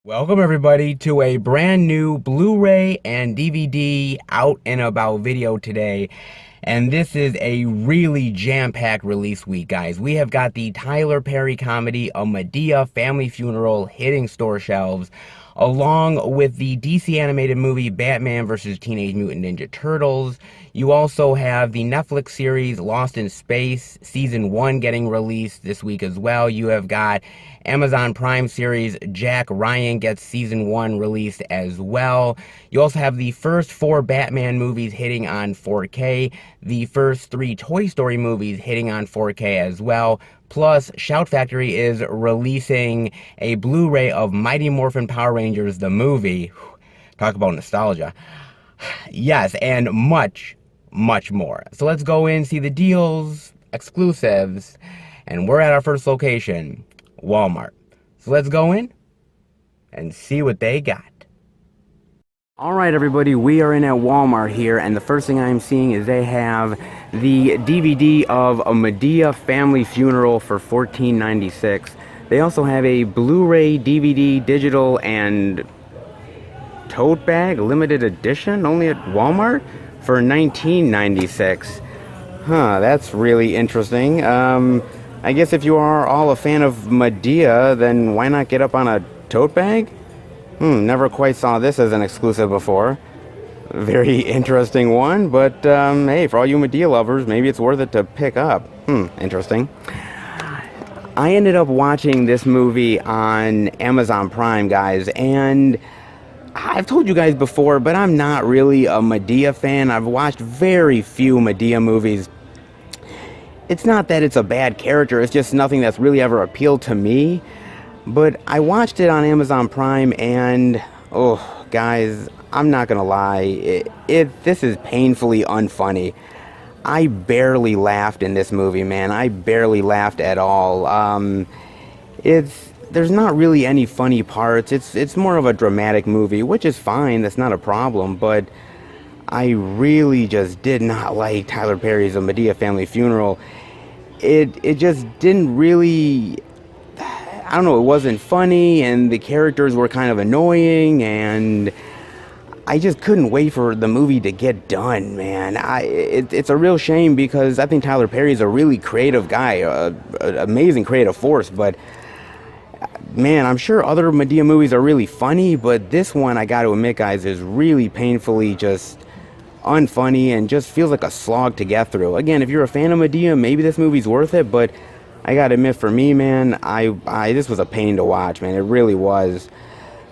Welcome everybody to a brand new Blu-ray and DVD out and about video today. And this is a really jam-packed release week, guys. We have got the Tyler Perry comedy A Madea Family Funeral hitting store shelves, along with the DC animated movie Batman vs. Teenage Mutant Ninja Turtles. You also have the Netflix series Lost in Space Season 1 getting released this week as well. You have got Amazon Prime series Jack Ryan gets Season 1 released as well. You also have the first 4 Batman movies hitting on 4K, the first 3 Toy Story movies hitting on 4K as well. Plus, Shout Factory is releasing a Blu-ray of Mighty Morphin Power Rangers, the movie. Talk about nostalgia. Yes, and much, much more. So let's go in, see the deals, exclusives, and we're at our first location, Walmart. So let's go in and see what they got. Alright everybody, we are in at Walmart here, and the first thing I'm seeing is they have the DVD of A Madea Family Funeral for $14.96. They also have a Blu-ray, DVD, digital, and tote bag limited edition only at Walmart for $19.96. That's really interesting. I guess if you are all a fan of Madea, then why not get up on a tote bag? Never quite saw this as an exclusive before. Very interesting one, but hey, for all you Madea lovers, maybe it's worth it to pick up. Interesting. I ended up watching this movie on Amazon Prime, guys, and I've told you guys before, but I'm not really a Madea fan. I've watched very few Madea movies. It's not that it's a bad character, it's just nothing that's really ever appealed to me. But I watched it on Amazon Prime, and oh, guys, I'm not gonna line. This is painfully unfunny. I barely laughed in this movie, man. I barely laughed at all. There's not really any funny parts. It's more of a dramatic movie, which is fine. That's not a problem. But I really just did not like Tyler Perry's A Madea Family Funeral. It just didn't really. I don't know, it wasn't funny, and the characters were kind of annoying, and I just couldn't wait for the movie to get done, man. It's a real shame because I think Tyler Perry's a really creative guy, an amazing creative force, but man, I'm sure other Madea movies are really funny, but this one, I gotta admit, guys, is really painfully just unfunny and just feels like a slog to get through. Again, if you're a fan of Madea, maybe this movie's worth it, but I gotta admit, for me, man, this was a pain to watch, man. It really was.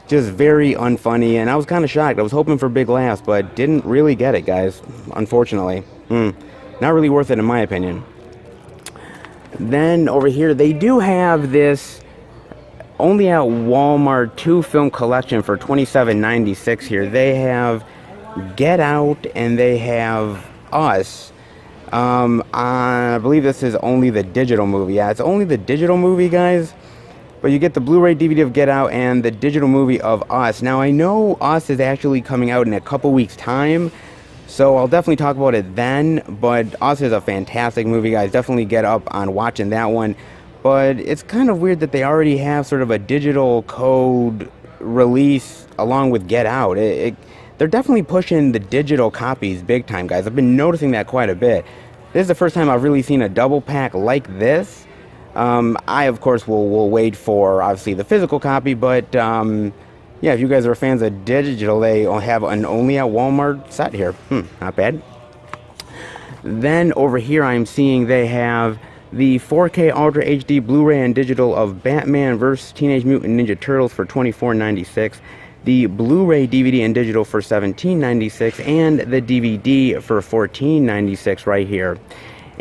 Just very unfunny, and I was kind of shocked. I was hoping for big laughs, but didn't really get it, guys, unfortunately. Not really worth it, in my opinion. Then, over here, they do have this only at Walmart 2-film collection for $27.96 here. They have Get Out, and they have Us. I believe this is only the digital movie. Yeah, it's only the digital movie, guys. But you get the Blu-ray DVD of Get Out and the digital movie of Us. Now, I know Us is actually coming out in a couple weeks' time, so I'll definitely talk about it then. But Us is a fantastic movie, guys. Definitely get up on watching that one. But it's kind of weird that they already have sort of a digital code release along with Get Out. They're definitely pushing the digital copies big time, guys. I've been noticing that quite a bit. This is the first time I've really seen a double pack like this. I, of course, will wait for, obviously, the physical copy, but, yeah, if you guys are fans of digital, they have an only at Walmart set here. Not bad. Then, over here, I'm seeing they have the 4K Ultra HD Blu-ray and digital of Batman vs. Teenage Mutant Ninja Turtles for $24.96. The Blu-ray DVD and digital for $17.96, and the DVD for $14.96 right here.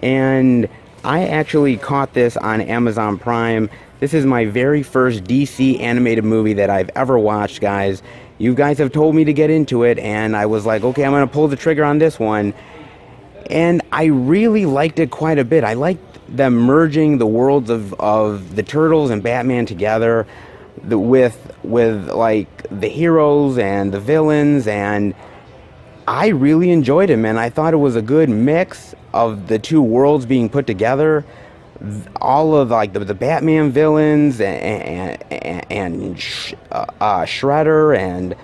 And I actually caught this on Amazon Prime. This is my very first DC animated movie that I've ever watched, guys. You guys have told me to get into it, and I was like, okay, I'm going to pull the trigger on this one. And I really liked it quite a bit. I liked them merging the worlds of the Turtles and Batman together, with like the heroes and the villains, and I really enjoyed it, man. I thought it was a good mix of the two worlds being put together. all of like the Batman villains and Shredder and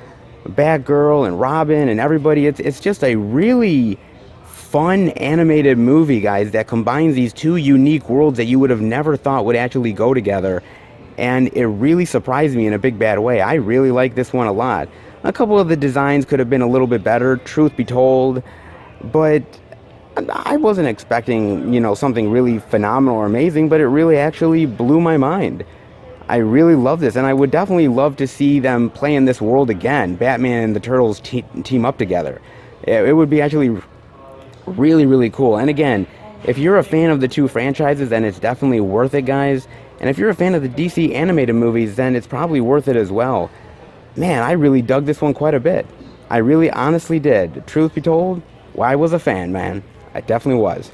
Batgirl and Robin and everybody. It's just a really fun animated movie, guys, that combines these two unique worlds that you would have never thought would actually go together. And it really surprised me in a big bad way. I really like this one a lot. A couple of the designs could have been a little bit better, truth be told, but I wasn't expecting, something really phenomenal or amazing, but it really actually blew my mind. I really love this, and I would definitely love to see them play in this world again. Batman and the Turtles team up together. It would be actually really, really cool. And again, if you're a fan of the two franchises, then it's definitely worth it, guys. And if you're a fan of the DC animated movies, then it's probably worth it as well. Man, I really dug this one quite a bit. I really honestly did. Truth be told, well, I was a fan, man. I definitely was.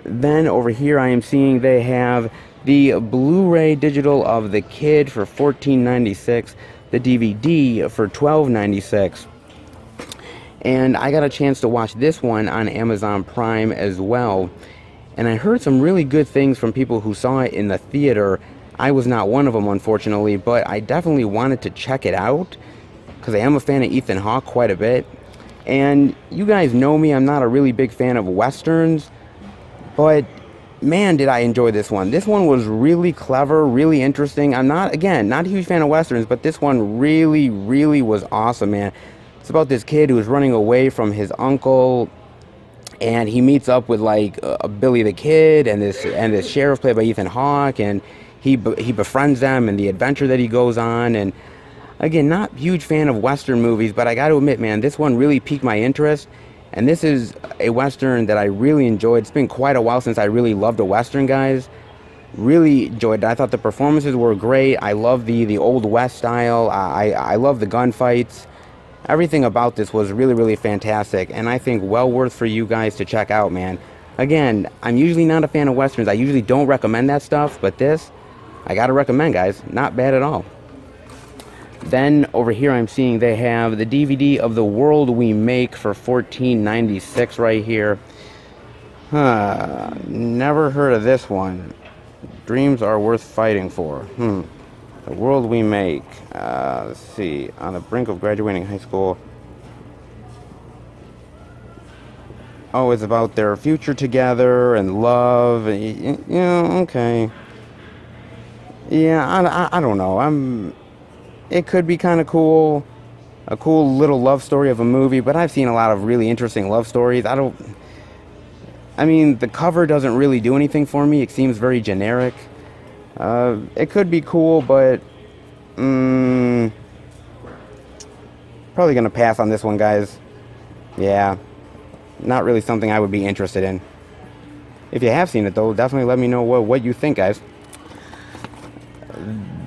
Then over here I am seeing they have the Blu-ray digital of The Kid for $14.96, the DVD for $12.96. And I got a chance to watch this one on Amazon Prime as well. And I heard some really good things from people who saw it in the theater. I was not one of them, unfortunately, but I definitely wanted to check it out because I am a fan of Ethan Hawke quite a bit. And you guys know me, I'm not a really big fan of Westerns, but man, did I enjoy this one. This one was really clever, really interesting. I'm not a huge fan of Westerns, but this one really, really was awesome, man. It's about this kid who's running away from his uncle, and he meets up with like Billy the Kid and this sheriff played by Ethan Hawke, and he befriends them and the adventure that he goes on. And again, not huge fan of Western movies, but I got to admit, man, this one really piqued my interest. And this is a Western that I really enjoyed. It's been quite a while since I really loved a Western, guys. Really enjoyed it. I thought the performances were great. I love the Old West style. I love the gunfights. Everything about this was really, really fantastic. And I think well worth for you guys to check out, man. Again, I'm usually not a fan of Westerns. I usually don't recommend that stuff. But this, I got to recommend, guys. Not bad at all. Then over here I'm seeing they have the DVD of The World We Make for $14.96 right here. Never heard of this one. Dreams Are Worth Fighting For. The World We Make. Let's see. On the brink of graduating high school. Oh, it's about their future together and love. Okay. Yeah, I don't know. It could be kind of cool. A cool little love story of a movie, but I've seen a lot of really interesting love stories. I mean, the cover doesn't really do anything for me. It seems very generic. It could be cool, but probably gonna pass on this one, guys. Yeah, not really something I would be interested in. If you have seen it, though, definitely let me know what you think, guys.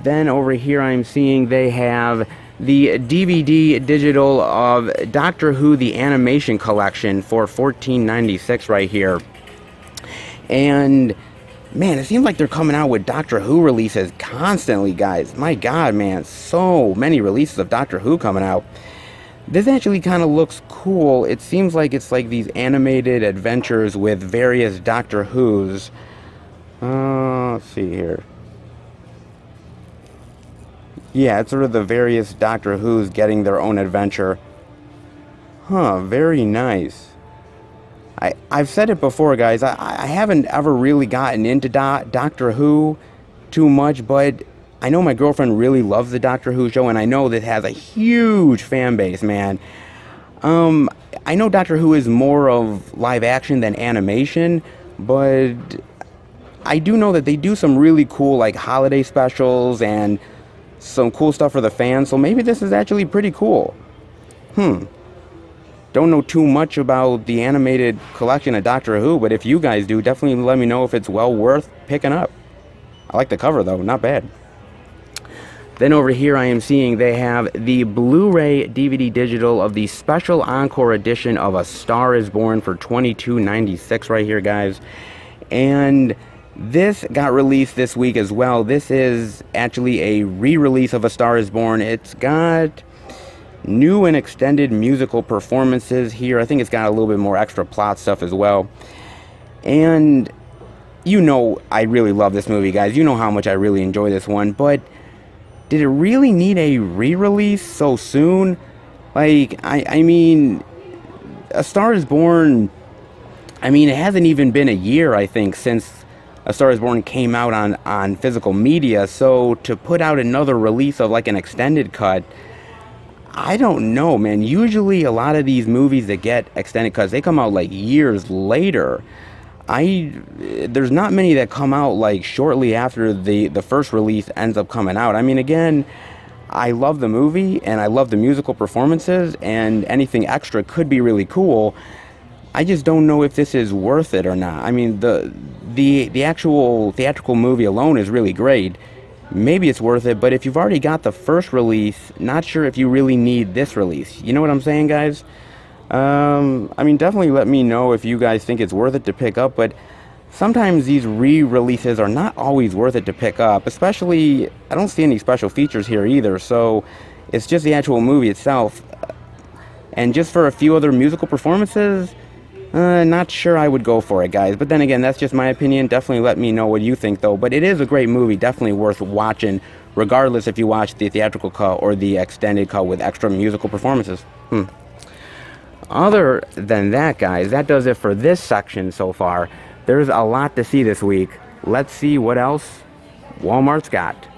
Then over here I'm seeing they have the DVD digital of Doctor Who The Animation Collection for $14.96 right here. And man, it seems like they're coming out with Doctor Who releases constantly, guys. My God, man, so many releases of Doctor Who coming out. This actually kind of looks cool. It seems like it's like these animated adventures with various Doctor Who's. Let's see here. Yeah, it's sort of the various Doctor Who's getting their own adventure. Very nice. I've said it before, guys. I haven't ever really gotten into Doctor Who too much, but I know my girlfriend really loves the Doctor Who show, and I know that it has a huge fan base, man. I know Doctor Who is more of live action than animation, but I do know that they do some really cool, like, holiday specials and some cool stuff for the fans, so maybe this is actually pretty cool. Don't know too much about the animated collection of Doctor Who, but if you guys do, definitely let me know if it's well worth picking up. I like the cover, though. Not bad. Then over here I am seeing they have the Blu-ray DVD digital of the special encore edition of A Star Is Born for $22.96 right here, guys. And this got released this week as well. This is actually a re-release of A Star Is Born. It's got new and extended musical performances here. I think it's got a little bit more extra plot stuff as well. And you know I really love this movie, guys. You know how much I really enjoy this one, but did it really need a re-release so soon? Like, I mean, A Star is Born, I mean, it hasn't even been a year, I think, since A Star is Born came out on physical media, so to put out another release of like an extended cut, I don't know, man. Usually a lot of these movies that get extended cuts, they come out like years later. I there's not many that come out like shortly after the first release ends up coming out. I mean, again, I love the movie and I love the musical performances, and anything extra could be really cool. I just don't know if this is worth it or not. I mean, the actual theatrical movie alone is really great. Maybe it's worth it, but if you've already got the first release, not sure if you really need this release. You know what I'm saying, guys? I mean, definitely let me know if you guys think it's worth it to pick up, but sometimes these re-releases are not always worth it to pick up, especially, I don't see any special features here either, so it's just the actual movie itself. And just for a few other musical performances, not sure I would go for it, guys. But then again, that's just my opinion. Definitely let me know what you think, though. But it is a great movie, definitely worth watching, regardless if you watch the theatrical cut or the extended cut with extra musical performances. Other than that, guys, that does it for this section so far. There's a lot to see this week. Let's see what else Walmart's got.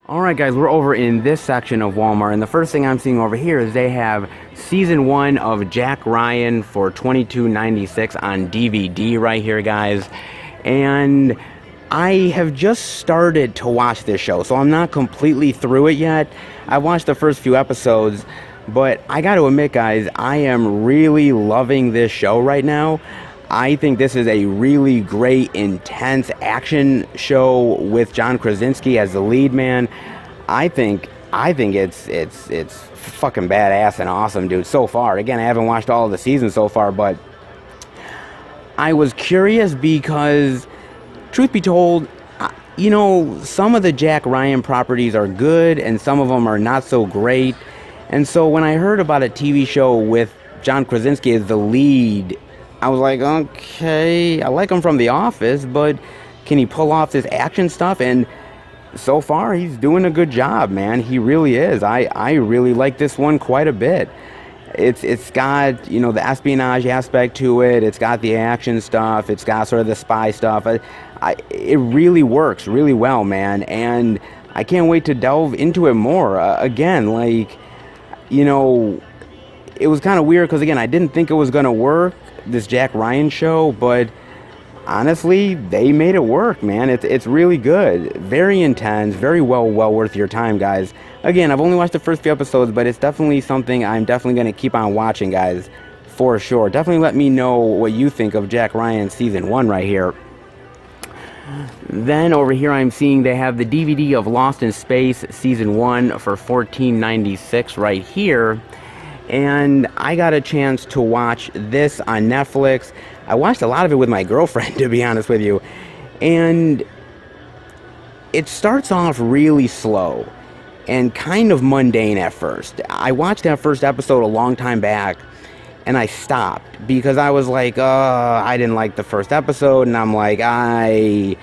Alright, guys, we're over in this section of Walmart, and the first thing I'm seeing over here is they have season 1 of Jack Ryan for $22.96 on DVD right here, guys. And I have just started to watch this show, so I'm not completely through it yet. I watched the first few episodes, but I got to admit, guys, I am really loving this show right now. I think this is a really great, intense action show with John Krasinski as the lead man. I think it's fucking badass and awesome, dude, so far. Again, I haven't watched all of the seasons so far, but I was curious because, truth be told, you know, some of the Jack Ryan properties are good and some of them are not so great. And so when I heard about a TV show with John Krasinski as the lead, I was like, okay, I like him from The Office, but can he pull off this action stuff? And so far, he's doing a good job, man. He really is. I really like this one quite a bit. It's got, you know, the espionage aspect to it. It's got the action stuff. It's got sort of the spy stuff. It really works really well, man. And I can't wait to delve into it more. Again, like, you know, it was kind of weird because, again, I didn't think it was going to work, this Jack Ryan show, but honestly, they made it work, man. It's really good. Very intense, very well worth your time, guys. Again, I've only watched the first few episodes, but it's definitely something I'm definitely going to keep on watching, guys, for sure. Definitely let me know what you think of Jack Ryan season 1 right here. Then over here I'm seeing they have the DVD of Lost in Space season 1 for $14.96 right here. And I got a chance to watch this on Netflix. I watched a lot of it with my girlfriend, to be honest with you. And it starts off really slow and kind of mundane at first. I watched that first episode a long time back, and I stopped because I was like, I didn't like the first episode, and I'm like, I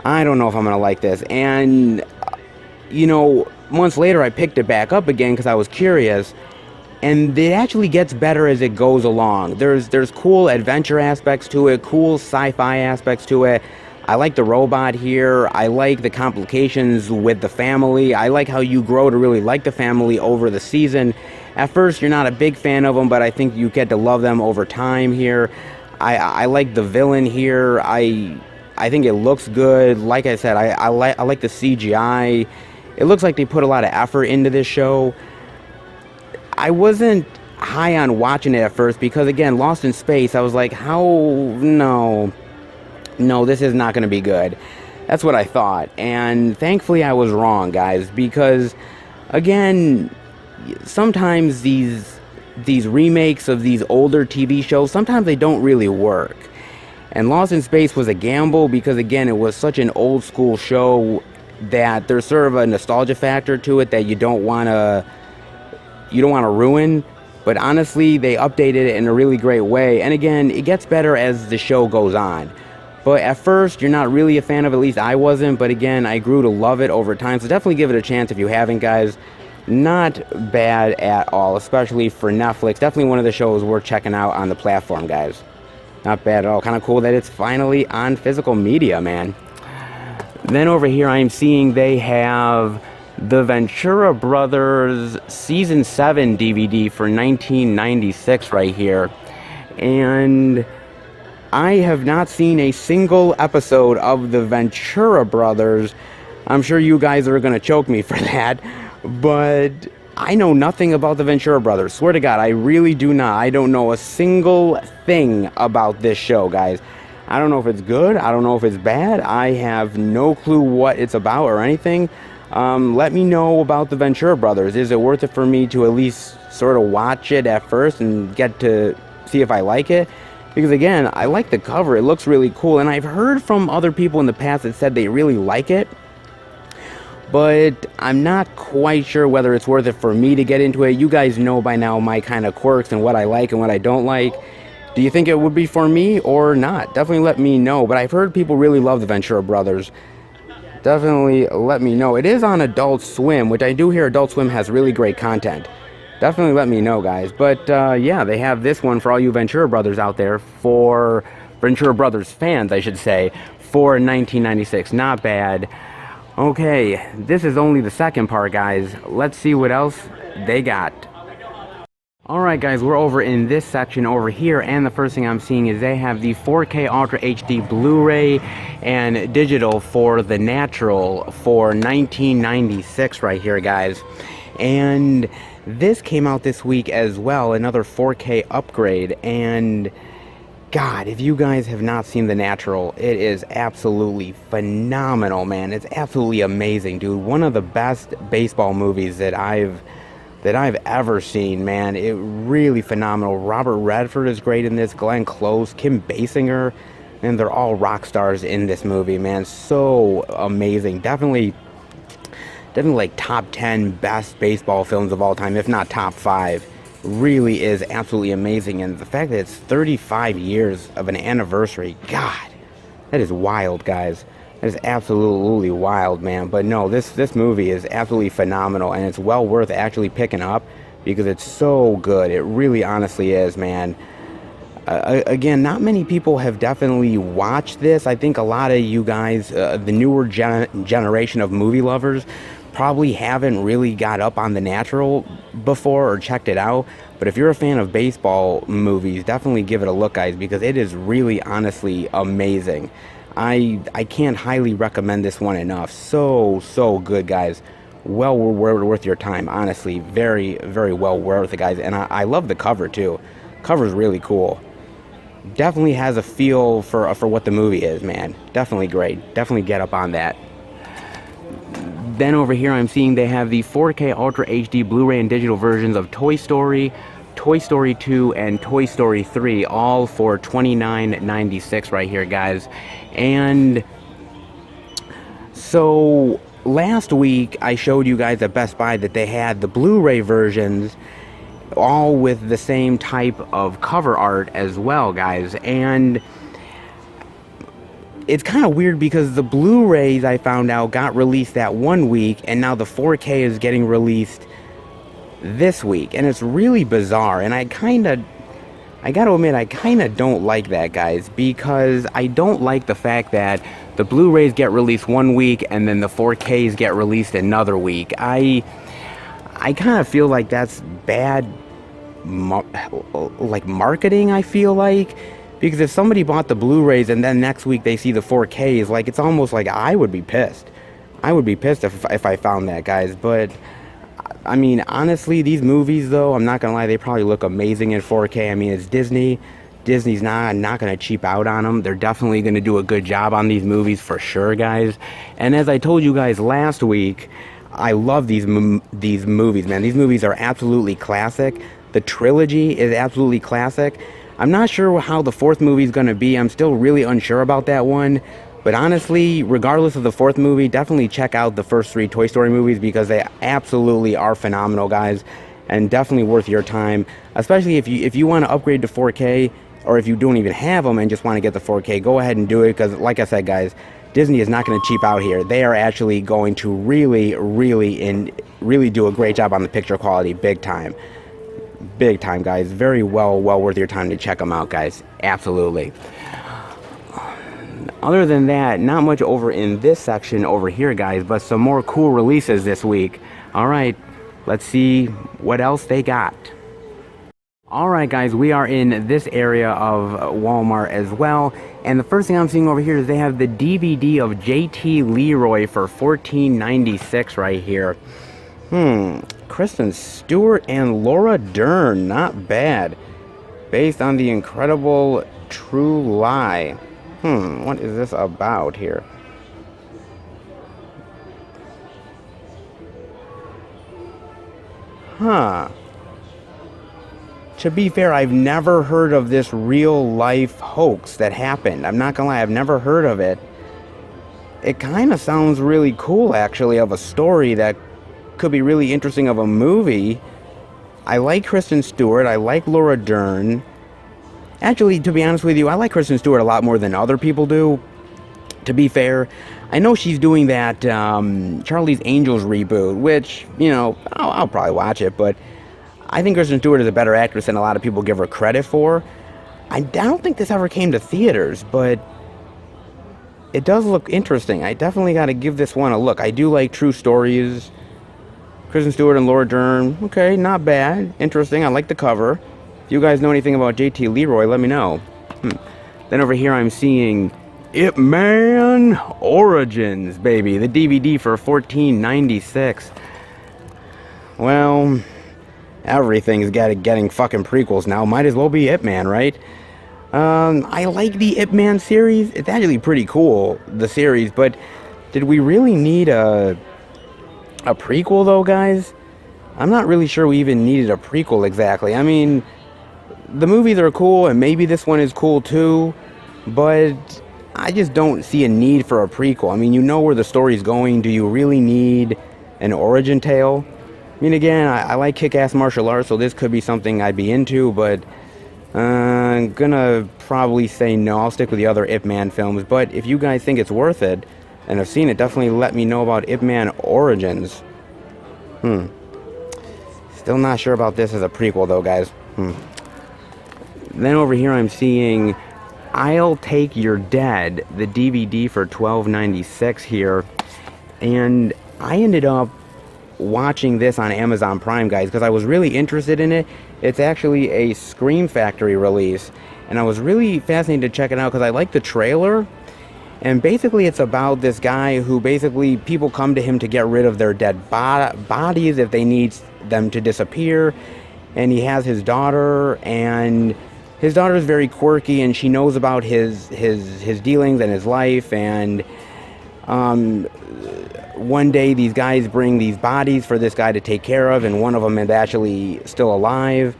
don't know if I'm going to like this. And, you know, months later I picked it back up again because I was curious. And it actually gets better as it goes along. There's cool adventure aspects to it, cool sci-fi aspects to it. I like the robot here. I like the complications with the family. I like how you grow to really like the family over the season. At first, you're not a big fan of them, but I think you get to love them over time here. I like the villain here. I think it looks good. Like I said, I like the CGI. It looks like they put a lot of effort into this show. I wasn't high on watching it at first because, again, Lost in Space, I was like, no, this is not going to be good. That's what I thought. And thankfully I was wrong, guys, because, again, sometimes these remakes of these older TV shows, sometimes they don't really work. And Lost in Space was a gamble because, again, it was such an old school show that there's sort of a nostalgia factor to it that you don't want to ruin, but honestly, they updated it in a really great way. And again, it gets better as the show goes on. But at first, you're not really a fan of it, at least I wasn't. But again, I grew to love it over time. So definitely give it a chance if you haven't, guys. Not bad at all, especially for Netflix. Definitely one of the shows worth checking out on the platform, guys. Not bad at all. Kind of cool that it's finally on physical media, man. Then over here, I'm seeing they have the Ventura Brothers Season 7 DVD for 1996 right here. And I have not seen a single episode of the Ventura Brothers. I'm sure you guys are going to choke me for that. But I know nothing about the Ventura Brothers. Swear to God, I really do not. I don't know a single thing about this show, guys. I don't know if it's good. I don't know if it's bad. I have no clue what it's about or anything. Let me know about the Ventura Brothers. Is it worth it for me to at least sort of watch it at first and get to see if I like it? Because again, I like the cover. It looks really cool. And I've heard from other people in the past that said they really like it. But I'm not quite sure whether it's worth it for me to get into it. You guys know by now my kind of quirks and what I like and what I don't like. Do you think it would be for me or not? Definitely let me know. But I've heard people really love the Ventura Brothers. Definitely let me know. It is on Adult Swim, which I do hear Adult Swim has really great content. Definitely let me know, guys. But yeah, they have this one for all you Ventura Brothers out there, for Ventura Brothers fans, I should say, for 1996. Not bad. Okay, this is only the second part, guys. Let's see what else they got. Alright guys, we're over in this section over here, and the first thing I'm seeing is they have the 4K Ultra HD Blu-ray and digital for The Natural for 1996 right here, guys. And this came out this week as well, another 4K upgrade, and God, if you guys have not seen The Natural, it is absolutely phenomenal, man. It's absolutely amazing, dude. One of the best baseball movies that I've ever seen, man. It really phenomenal. Robert Redford is great in this. Glenn Close, Kim Basinger, and they're all rock stars in this movie, man. So amazing. Definitely like top 10 best baseball films of all time, if not top 5. Really is absolutely amazing. And the fact that it's 35 years of an anniversary, God, that is wild, guys. That is absolutely wild, man. But no, this movie is absolutely phenomenal, and it's well worth actually picking up because it's so good. It really honestly is, man. Again, not many people have definitely watched this. I think a lot of you guys, the newer generation of movie lovers, probably haven't really got up on The Natural before or checked it out. But if you're a fan of baseball movies, definitely give it a look, guys, because it is really honestly amazing. I can't highly recommend this one enough. So good, guys. Well worth your time, honestly. Very well worth it, guys. And I love the cover too. Cover's really cool. Definitely has a feel for what the movie is, man. Definitely great. Definitely get up on that. Then over here I'm seeing they have the 4K Ultra HD Blu-ray and digital versions of Toy Story, Toy Story 2, and Toy Story 3, all for $29.96 right here, guys. And so last week I showed you guys at Best Buy that they had the Blu-ray versions all with the same type of cover art as well, guys. And it's kind of weird because the Blu-rays, I found out, got released that one week, and now the 4K is getting released this week, and it's really bizarre. And I gotta admit, I kind of don't like that, guys, because I don't like the fact that the Blu-rays get released one week and then the 4Ks get released another week. I kind of feel like that's bad like marketing, I feel like. Because if somebody bought the Blu-rays and then next week they see the 4Ks, like, it's almost like I would be pissed. I would be pissed if I found that, guys. But, I mean, honestly, these movies, though, I'm not going to lie, they probably look amazing in 4K. I mean, it's Disney. Disney's not going to cheap out on them. They're definitely going to do a good job on these movies for sure, guys. And as I told you guys last week, I love these movies, man. These movies are absolutely classic. The trilogy is absolutely classic. I'm not sure how the fourth movie is going to be. I'm still really unsure about that one. But honestly, regardless of the fourth movie, definitely check out the first 3 Toy Story movies because they absolutely are phenomenal, guys. And definitely worth your time. Especially if you want to upgrade to 4K, or if you don't even have them and just want to get the 4K, go ahead and do it, because like I said, guys, Disney is not going to cheap out here. They are actually going to really do a great job on the picture quality, big time. Big time, guys. Very well worth your time to check them out, guys. Absolutely. Other than that, not much over in this section over here, guys, but some more cool releases this week. All right, let's see what else they got. All right, guys, we are in this area of Walmart as well, and the first thing I'm seeing over here is they have the DVD of J.T. Leroy for $14.96 right here. Kristen Stewart and Laura Dern, not bad. Based on the incredible true lie. What is this about here? To be fair, I've never heard of this real life hoax that happened. I'm not gonna lie, I've never heard of it. It kind of sounds really cool, actually, of a story that could be really interesting of a movie. I like Kristen Stewart. I like Laura Dern. Actually, to be honest with you, I like Kristen Stewart a lot more than other people do. To be fair, I know she's doing that Charlie's Angels reboot, which, you know, I'll probably watch it, but I think Kristen Stewart is a better actress than a lot of people give her credit for. I don't think this ever came to theaters, but it does look interesting. I definitely got to give this one a look. I do like true stories. Kristen Stewart and Laura Dern, okay, not bad. Interesting, I like the cover. If you guys know anything about J.T. Leroy, let me know. Then over here I'm seeing Ip Man Origins, baby. The DVD for $14.96. Well, everything's getting fucking prequels now. Might as well be Ip Man, right? I like the Ip Man series. It's actually pretty cool, the series, but did we really need a prequel, though, guys? I'm not really sure we even needed a prequel exactly. I mean, the movies are cool, and maybe this one is cool too, but I just don't see a need for a prequel. I mean, you know where the story's going. Do you really need an origin tale? I mean, again, I like kick-ass martial arts, so this could be something I'd be into, but I'm gonna probably say no. I'll stick with the other Ip Man films, but if you guys think it's worth it and have seen it, definitely let me know about Ip Man Origins. Still not sure about this as a prequel, though, guys. Then over here I'm seeing I'll Take Your Dead, the DVD for $12.96 here, and I ended up watching this on Amazon Prime, guys, because I was really interested in it. It's actually a Scream Factory release, and I was really fascinated to check it out because I like the trailer. And basically it's about this guy who basically people come to him to get rid of their dead bodies if they need them to disappear. And he has his daughter, and his daughter is very quirky, and she knows about his dealings and his life. And one day these guys bring these bodies for this guy to take care of, and one of them is actually still alive,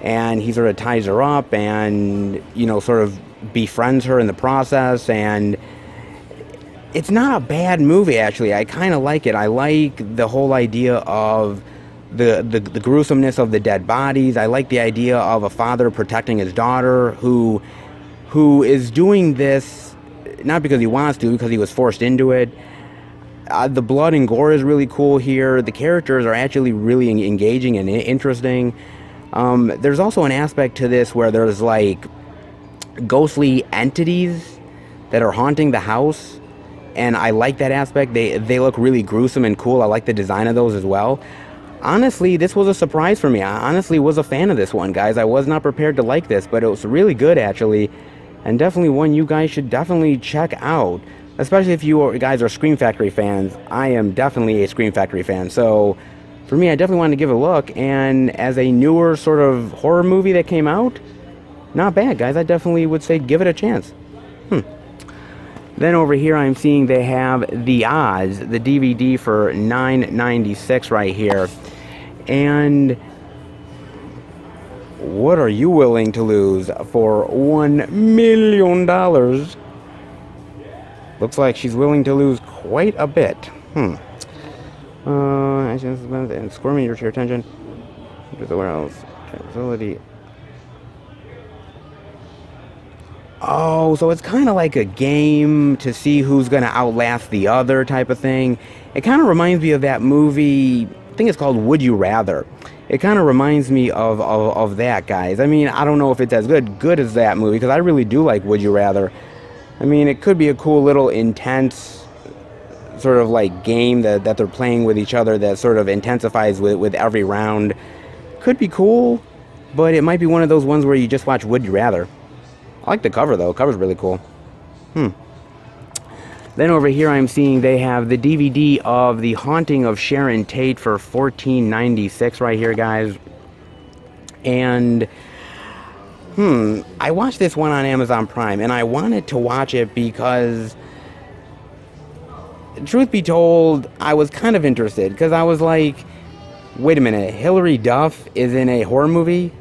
and he sort of ties her up and, you know, sort of befriends her in the process. And it's not a bad movie, actually. I kind of like it. I like the whole idea of the gruesomeness of the dead bodies. I like the idea of a father protecting his daughter who is doing this not because he wants to, because he was forced into it. The blood and gore is really cool here. The characters are actually really engaging and interesting. There's also an aspect to this where there's like ghostly entities that are haunting the house, and I like that aspect. They look really gruesome and cool. I like the design of those as well. Honestly, this was a surprise for me. I honestly was a fan of this one, guys. I was not prepared to like this, but it was really good, actually, and definitely one you guys should definitely check out, especially if you guys are Scream Factory fans. I am definitely a Scream Factory fan, so for me, I definitely wanted to give it a look. And as a newer sort of horror movie that came out, not bad, guys. I definitely would say give it a chance. Then over here I'm seeing they have The Oz, the DVD for $9.96 right here. And what are you willing to lose for $1 million? Looks like she's willing to lose quite a bit. And squirming your attention. Where else? Facility. Oh, so it's kind of like a game to see who's going to outlast the other type of thing. It kind of reminds me of that movie. I think it's called Would You Rather. It kind of reminds me of that, guys. I mean, I don't know if it's as good as that movie, because I really do like Would You Rather. I mean, it could be a cool little intense sort of like game that they're playing with each other that sort of intensifies with every round. Could be cool, but it might be one of those ones where you just watch Would You Rather. I like the cover, though. The cover's really cool. Then over here I'm seeing they have the DVD of The Haunting of Sharon Tate for $14.96 right here, guys. And, I watched this one on Amazon Prime, and I wanted to watch it because, truth be told, I was kind of interested. Because I was like, wait a minute, Hilary Duff is in a horror movie?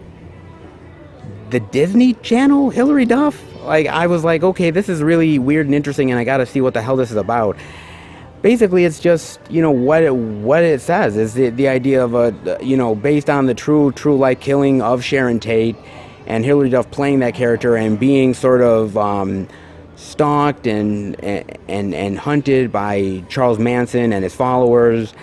The Disney Channel, Hilary Duff? Like, I was like, okay, this is really weird and interesting, and I gotta see what the hell this is about. Basically, it's just, what it says is the idea of based on the true life killing of Sharon Tate, and Hilary Duff playing that character and being sort of stalked and hunted by Charles Manson and his followers.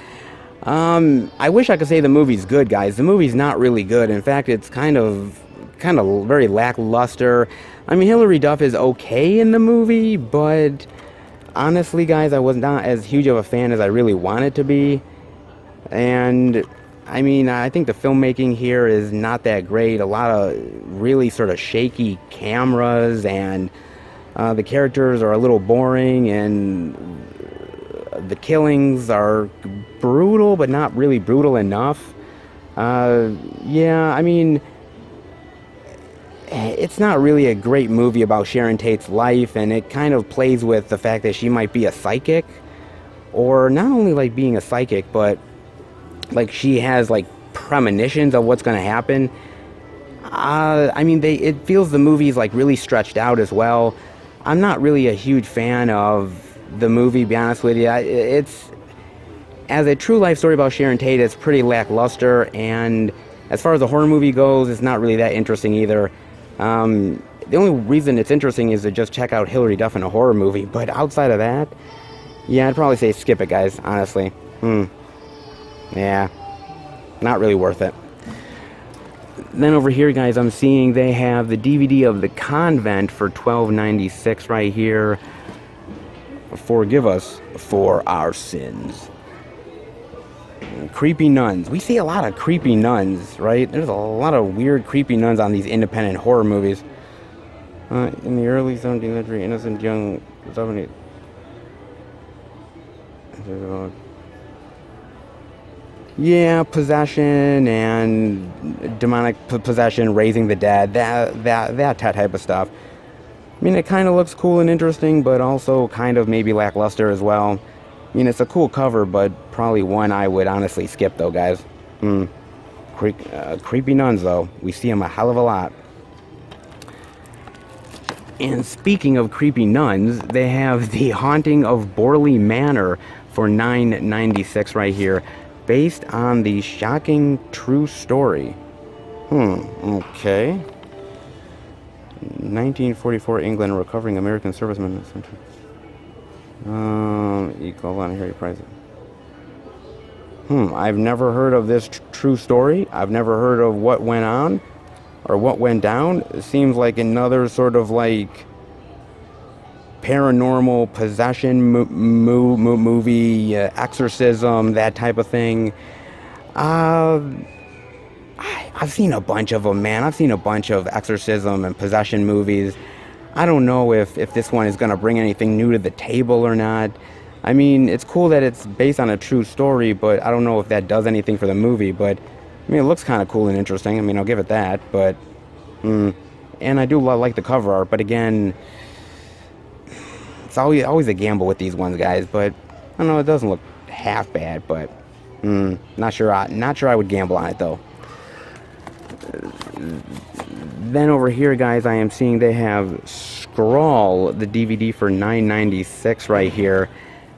I wish I could say the movie's good, guys. The movie's not really good. In fact, it's kind of very lackluster. I mean, Hilary Duff is okay in the movie, but honestly, guys, I was not as huge of a fan as I really wanted to be. And I mean, I think the filmmaking here is not that great. A lot of really sort of shaky cameras, and the characters are a little boring, and the killings are brutal, but not really brutal enough. Yeah, I mean, it's not really a great movie about Sharon Tate's life, and it kind of plays with the fact that she might be a psychic, or not only like being a psychic, but like she has like premonitions of what's going to happen. I mean, it feels the movie's like really stretched out as well. I'm not really a huge fan of the movie, to be honest with you. It's, as a true life story about Sharon Tate, it's pretty lackluster, and as far as the horror movie goes, it's not really that interesting either. The only reason it's interesting is to just check out Hilary Duff in a horror movie, but outside of that, yeah, I'd probably say skip it, guys, honestly. Yeah, not really worth it. Then over here, guys, I'm seeing they have the DVD of The Convent for $12.96 right here. Forgive us for our sins. Creepy nuns. We see a lot of creepy nuns, right? There's a lot of weird creepy nuns on these independent horror movies. In the early 17th century, innocent young 70s. Yeah, possession and demonic possession, raising the dead, that type of stuff. I mean, it kind of looks cool and interesting, but also kind of maybe lackluster as well. I mean, it's a cool cover, but probably one I would honestly skip, though, guys. Creepy nuns, though. We see them a hell of a lot. And speaking of creepy nuns, they have The Haunting of Borley Manor for $9.96 right here, based on the shocking true story. Okay. 1944 England, recovering American servicemen. Equal on Harry Price. I've never heard of this true story. I've never heard of what went on or what went down. It seems like another sort of like paranormal possession movie, exorcism, that type of thing. I've seen a bunch of them, man. I've seen a bunch of exorcism and possession movies. I don't know if this one is going to bring anything new to the table or not. I mean, it's cool that it's based on a true story, but I don't know if that does anything for the movie. But, I mean, it looks kind of cool and interesting. I mean, I'll give it that. But, and I do like the cover art. But again, it's always a gamble with these ones, guys. But, I don't know, it doesn't look half bad. But, not sure I would gamble on it, though. Then over here, guys, I am seeing they have Scrawl, the DVD for $9.96 right here,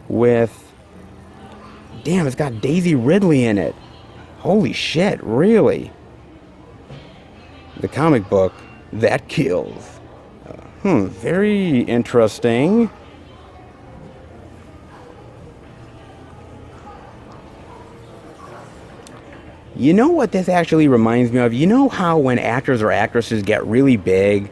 with, damn, it's got Daisy Ridley in it. Holy shit, really? The comic book that kills. Very interesting. You know what this actually reminds me of? You know how when actors or actresses get really big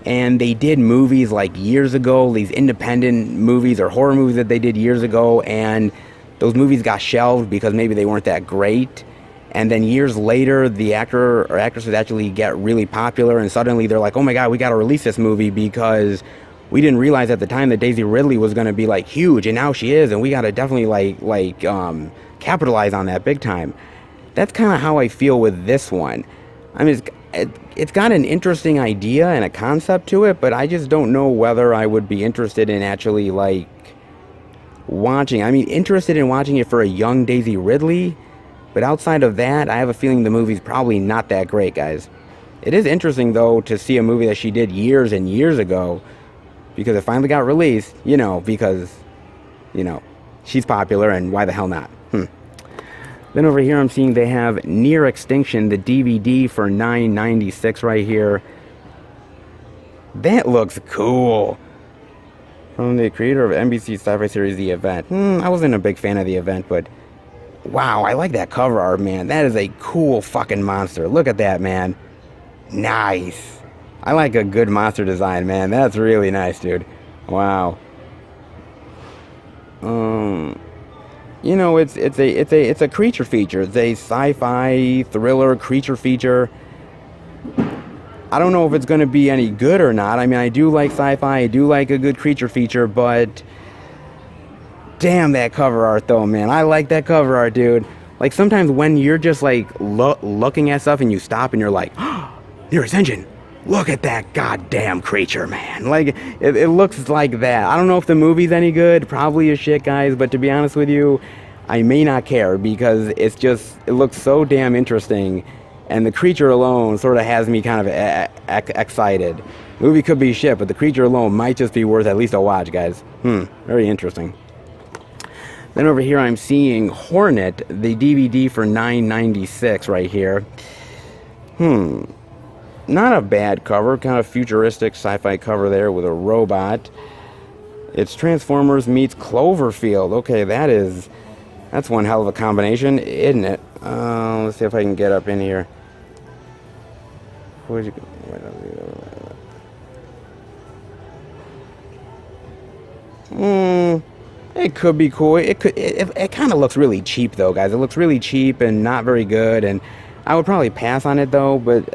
and they did movies like years ago, these independent movies or horror movies that they did years ago, and those movies got shelved because maybe they weren't that great. And then years later, the actor or actresses actually get really popular, and suddenly they're like, oh my God, we got to release this movie because we didn't realize at the time that Daisy Ridley was going to be like huge, and now she is, and we got to definitely capitalize on that big time. That's kind of how I feel with this one. I mean, it's got an interesting idea and a concept to it, but I just don't know whether I would be interested in actually like watching. I mean, interested in watching it for a young Daisy Ridley, but outside of that, I have a feeling the movie's probably not that great, guys. It is interesting though to see a movie that she did years and years ago because it finally got released, because she's popular and why the hell not? Then over here I'm seeing they have Near Extinction, the DVD for $9.96 right here. That looks cool. From the creator of NBC sci-fi series The Event. I wasn't a big fan of The Event, but wow, I like that cover art, man. That is a cool fucking monster. Look at that, man. Nice. I like a good monster design, man. That's really nice, dude. Wow. It's a creature feature. It's a sci-fi thriller creature feature. I don't know if it's going to be any good or not. I mean, I do like sci-fi. I do like a good creature feature, but damn that cover art though, man. I like that cover art, dude. Like sometimes when you're just like looking at stuff and you stop and you're like, oh, Near Extinction. Look at that goddamn creature, man. Like, it looks like that. I don't know if the movie's any good. Probably is shit, guys. But to be honest with you, I may not care because it looks so damn interesting. And the creature alone sort of has me kind of excited. The movie could be shit, but the creature alone might just be worth at least a watch, guys. Very interesting. Then over here I'm seeing Hornet, the DVD for $9.96 right here. Not a bad cover, kind of futuristic sci-fi cover there with a robot. It's Transformers meets Cloverfield. Okay, that's one hell of a combination, isn't it? Let's see if I can get up in here. It could be cool. It kind of looks really cheap though, guys. It looks really cheap and not very good, and I would probably pass on it though, but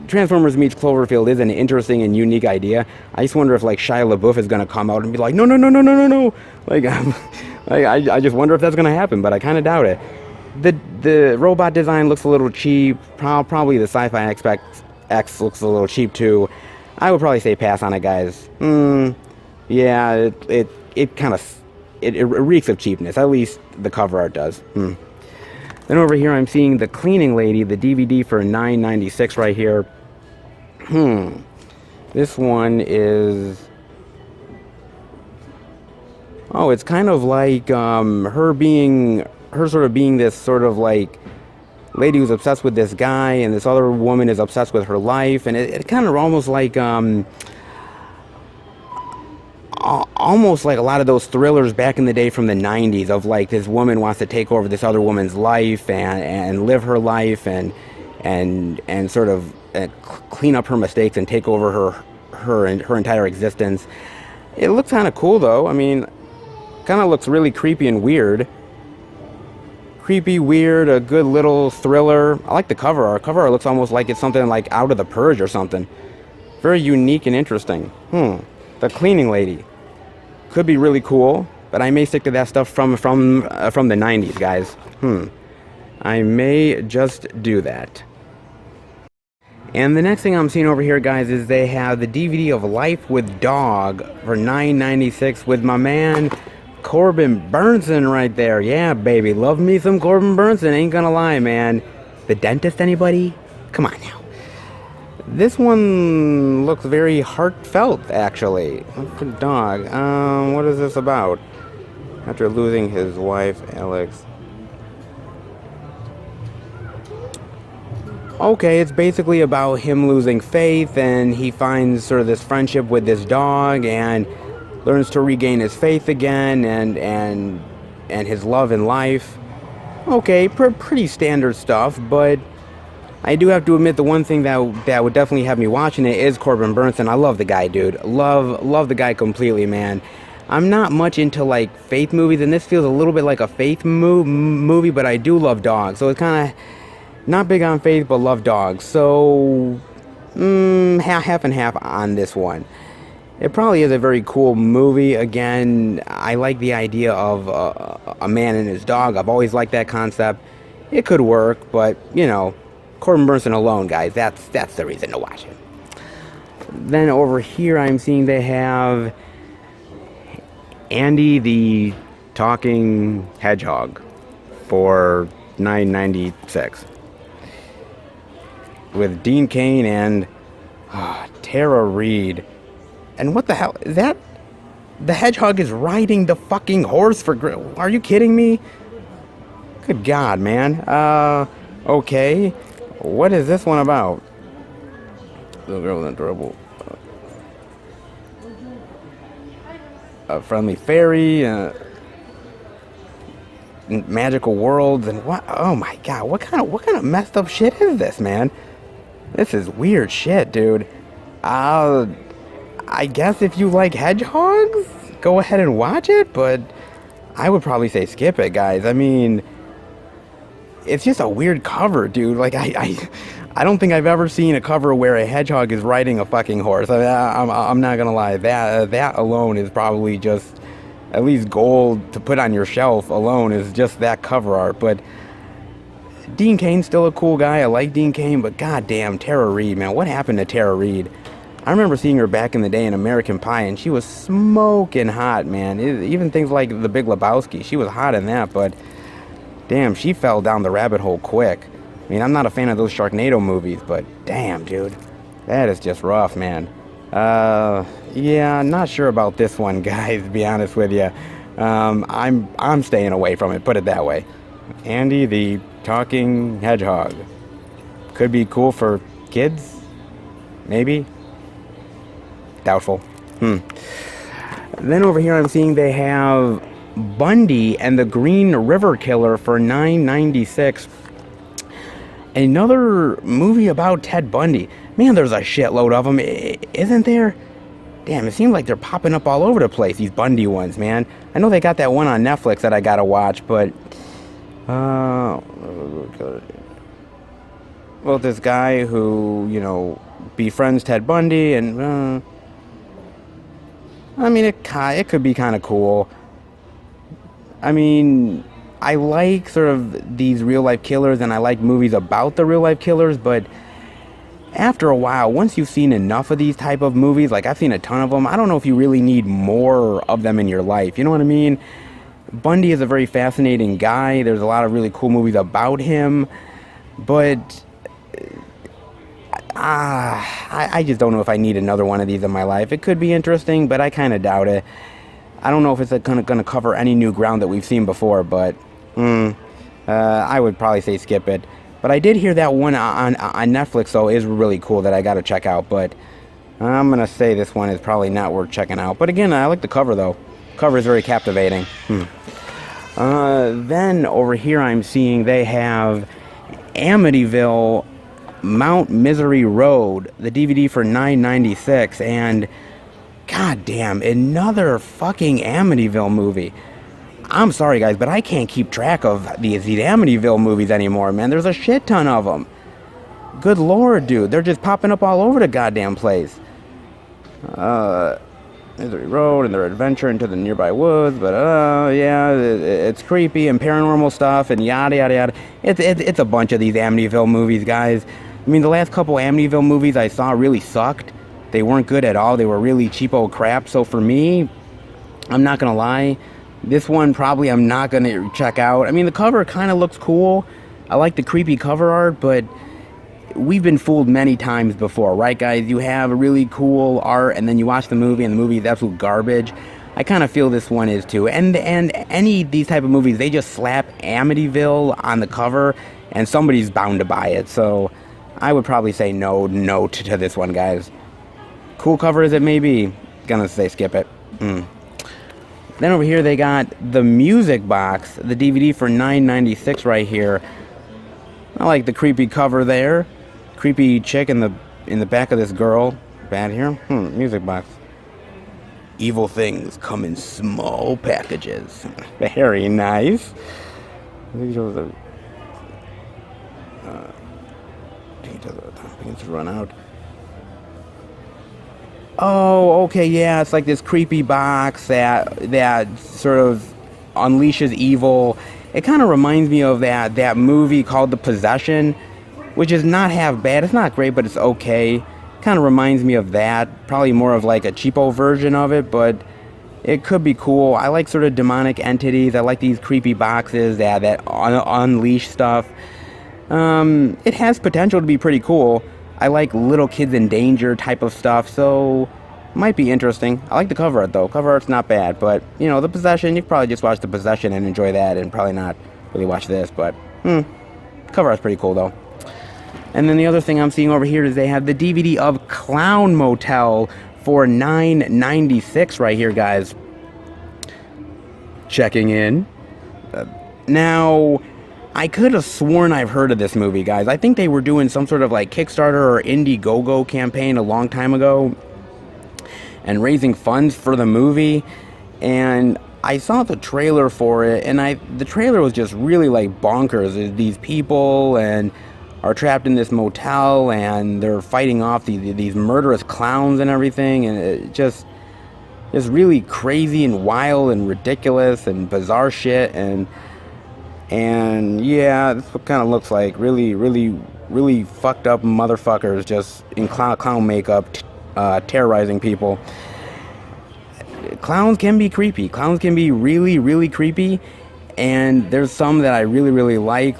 Transformers meets Cloverfield is an interesting and unique idea. I just wonder if like Shia LaBeouf is gonna come out and be like, no, no, no, no, no, no, no. Like, I just wonder if that's gonna happen, but I kind of doubt it. The robot design looks a little cheap. Probably the Sci-Fi X looks a little cheap too. I would probably say pass on it, guys. Yeah, it kind of reeks of cheapness. At least the cover art does. Then over here I'm seeing The Cleaning Lady, the DVD for $9.96 right here. This one is... Oh, it's kind of like her sort of being this sort of like lady who's obsessed with this guy, and this other woman is obsessed with her life, and it kind of almost like a lot of those thrillers back in the day from the 90s of like this woman wants to take over this other woman's life and live her life and sort of clean up her mistakes and take over her entire existence. It looks kind of cool though. I mean, kind of looks really creepy and weird. Creepy, weird, a good little thriller. I like the cover art. Cover art looks almost like it's something like out of The Purge or something. Very unique and interesting. The Cleaning Lady. Could be really cool, but I may stick to that stuff from the 90s, guys. I may just do that. And the next thing I'm seeing over here, guys, is they have the DVD of Life with Dog for $9.96 with my man Corbin Burnson right there. Yeah, baby, love me some Corbin Burnson, ain't gonna lie, man. The Dentist, anybody? Come on now. This one looks very heartfelt, actually. What's the dog? What is this about? After losing his wife, Alex. Okay, it's basically about him losing faith, and he finds sort of this friendship with this dog, and learns to regain his faith again, and his love in life. Okay, pretty standard stuff, but I do have to admit the one thing that would definitely have me watching it is Corbin Burnson. I love the guy, dude. Love the guy completely, man. I'm not much into like faith movies, and this feels a little bit like a faith movie, but I do love dogs, so it's kind of not big on faith, but love dogs. So half and half on this one. It probably is a very cool movie. Again, I like the idea of a man and his dog. I've always liked that concept. It could work, but you know, Corbin Burnson alone, guys. That's the reason to watch it. Then over here, I'm seeing they have Andy the Talking Hedgehog for $9.96 with Dean Cain and Tara Reid. And what the hell is that? The hedgehog is riding the fucking horse for... Are you kidding me? Good God, man. Okay. What is this one about? The girl in trouble. A friendly fairy. Magical worlds and what? Oh my God! What kind of messed up shit is this, man? This is weird shit, dude. I guess if you like hedgehogs, go ahead and watch it, but I would probably say skip it, guys. I mean, it's just a weird cover, dude. Like, I don't think I've ever seen a cover where a hedgehog is riding a fucking horse. I'm not gonna lie. That alone is probably just at least gold to put on your shelf alone is just that cover art. But Dean Cain's still a cool guy. I like Dean Cain, but goddamn, Tara Reid, man. What happened to Tara Reid? I remember seeing her back in the day in American Pie, and she was smoking hot, man. Even things like The Big Lebowski, she was hot in that, but damn, she fell down the rabbit hole quick. I mean, I'm not a fan of those Sharknado movies, but damn, dude, that is just rough, man. Yeah, not sure about this one, guys, to be honest with you. I'm staying away from it, put it that way. Andy the Talking Hedgehog. Could be cool for kids, maybe. Doubtful. Then over here I'm seeing they have Bundy and the Green River Killer for $9.96. Another movie about Ted Bundy. Man, there's a shitload of them, isn't there? Damn, it seems like they're popping up all over the place, these Bundy ones, man. I know they got that one on Netflix that I gotta watch, but well, this guy who, you know, befriends Ted Bundy, and I mean, it could be kind of cool. I mean, I like sort of these real-life killers, and I like movies about the real-life killers, but after a while, once you've seen enough of these type of movies, like I've seen a ton of them, I don't know if you really need more of them in your life. You know what I mean? Bundy is a very fascinating guy. There's a lot of really cool movies about him, but I just don't know if I need another one of these in my life. It could be interesting, but I kind of doubt it. I don't know if it's going to cover any new ground that we've seen before, but I would probably say skip it. But I did hear that one on Netflix, though, is really cool that I got to check out. But I'm going to say this one is probably not worth checking out. But again, I like the cover, though. Cover is very captivating. Then over here I'm seeing they have Amityville Mount Misery Road, the DVD for $9.96, and goddamn, another fucking Amityville movie. I'm sorry, guys, but I can't keep track of these Amityville movies anymore, man. There's a shit ton of them. Good lord, dude, they're just popping up all over the goddamn place. Misery Road and their adventure into the nearby woods, but yeah, it's creepy and paranormal stuff and yada yada yada. It's a bunch of these Amityville movies, guys. I mean, the last couple Amityville movies I saw really sucked. They weren't good at all. They were really cheapo crap. So for me, I'm not gonna lie, this one probably I'm not gonna check out. I mean, the cover kind of looks cool. I like the creepy cover art, but we've been fooled many times before, right, guys? You have really cool art, and then you watch the movie, and the movie is absolute garbage. I kind of feel this one is too. And any of these type of movies, they just slap Amityville on the cover, and somebody's bound to buy it. So I would probably say no to this one, guys. Cool cover as it may be, gonna say skip it. Then over here they got the music box, the DVD for $9.96 right here. I like the creepy cover there. Creepy chick in the back of this girl. Bad here. Music box. Evil things come in small packages. Very nice. These are the begins to run out. Oh, okay, yeah, it's like this creepy box that sort of unleashes evil. It kind of reminds me of that movie called The Possession, which is not half bad. It's not great, but it's okay. Kind of reminds me of that. Probably more of like a cheapo version of it, but it could be cool. I like sort of demonic entities. I like these creepy boxes that unleash stuff. It has potential to be pretty cool. I like little kids in danger type of stuff, so might be interesting. I like the cover art though. Cover art's not bad, but you know, The Possession, you could probably just watch The Possession and enjoy that and probably not really watch this, but cover art's pretty cool though. And then the other thing I'm seeing over here is they have the DVD of Clown Motel for $9.96 right here, guys. Checking in. Now, I could have sworn I've heard of this movie, guys. I think they were doing some sort of like Kickstarter or Indiegogo campaign a long time ago and raising funds for the movie. And I saw the trailer for it, and the trailer was just really like bonkers. These people and are trapped in this motel, and they're fighting off these murderous clowns and everything, and it just is really crazy and wild and ridiculous and bizarre shit. And yeah, this what kind of looks like really fucked up motherfuckers just in clown makeup, terrorizing people. Clowns can be creepy. Clowns can be really creepy, and there's some that I really like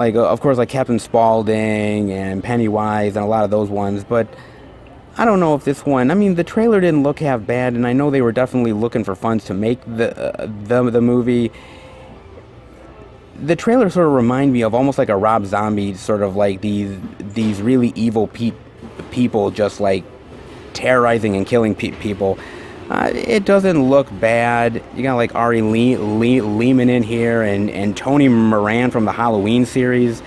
of course, like Captain Spaulding and Pennywise and a lot of those ones. But I don't know if this one, I mean, the trailer didn't look half bad, and I know they were definitely looking for funds to make the movie. The trailer sort of reminded me of almost like a Rob Zombie, sort of like these really evil people just like terrorizing and killing people. It doesn't look bad. You got like Ari Lehman in here and Tony Moran from the Halloween series.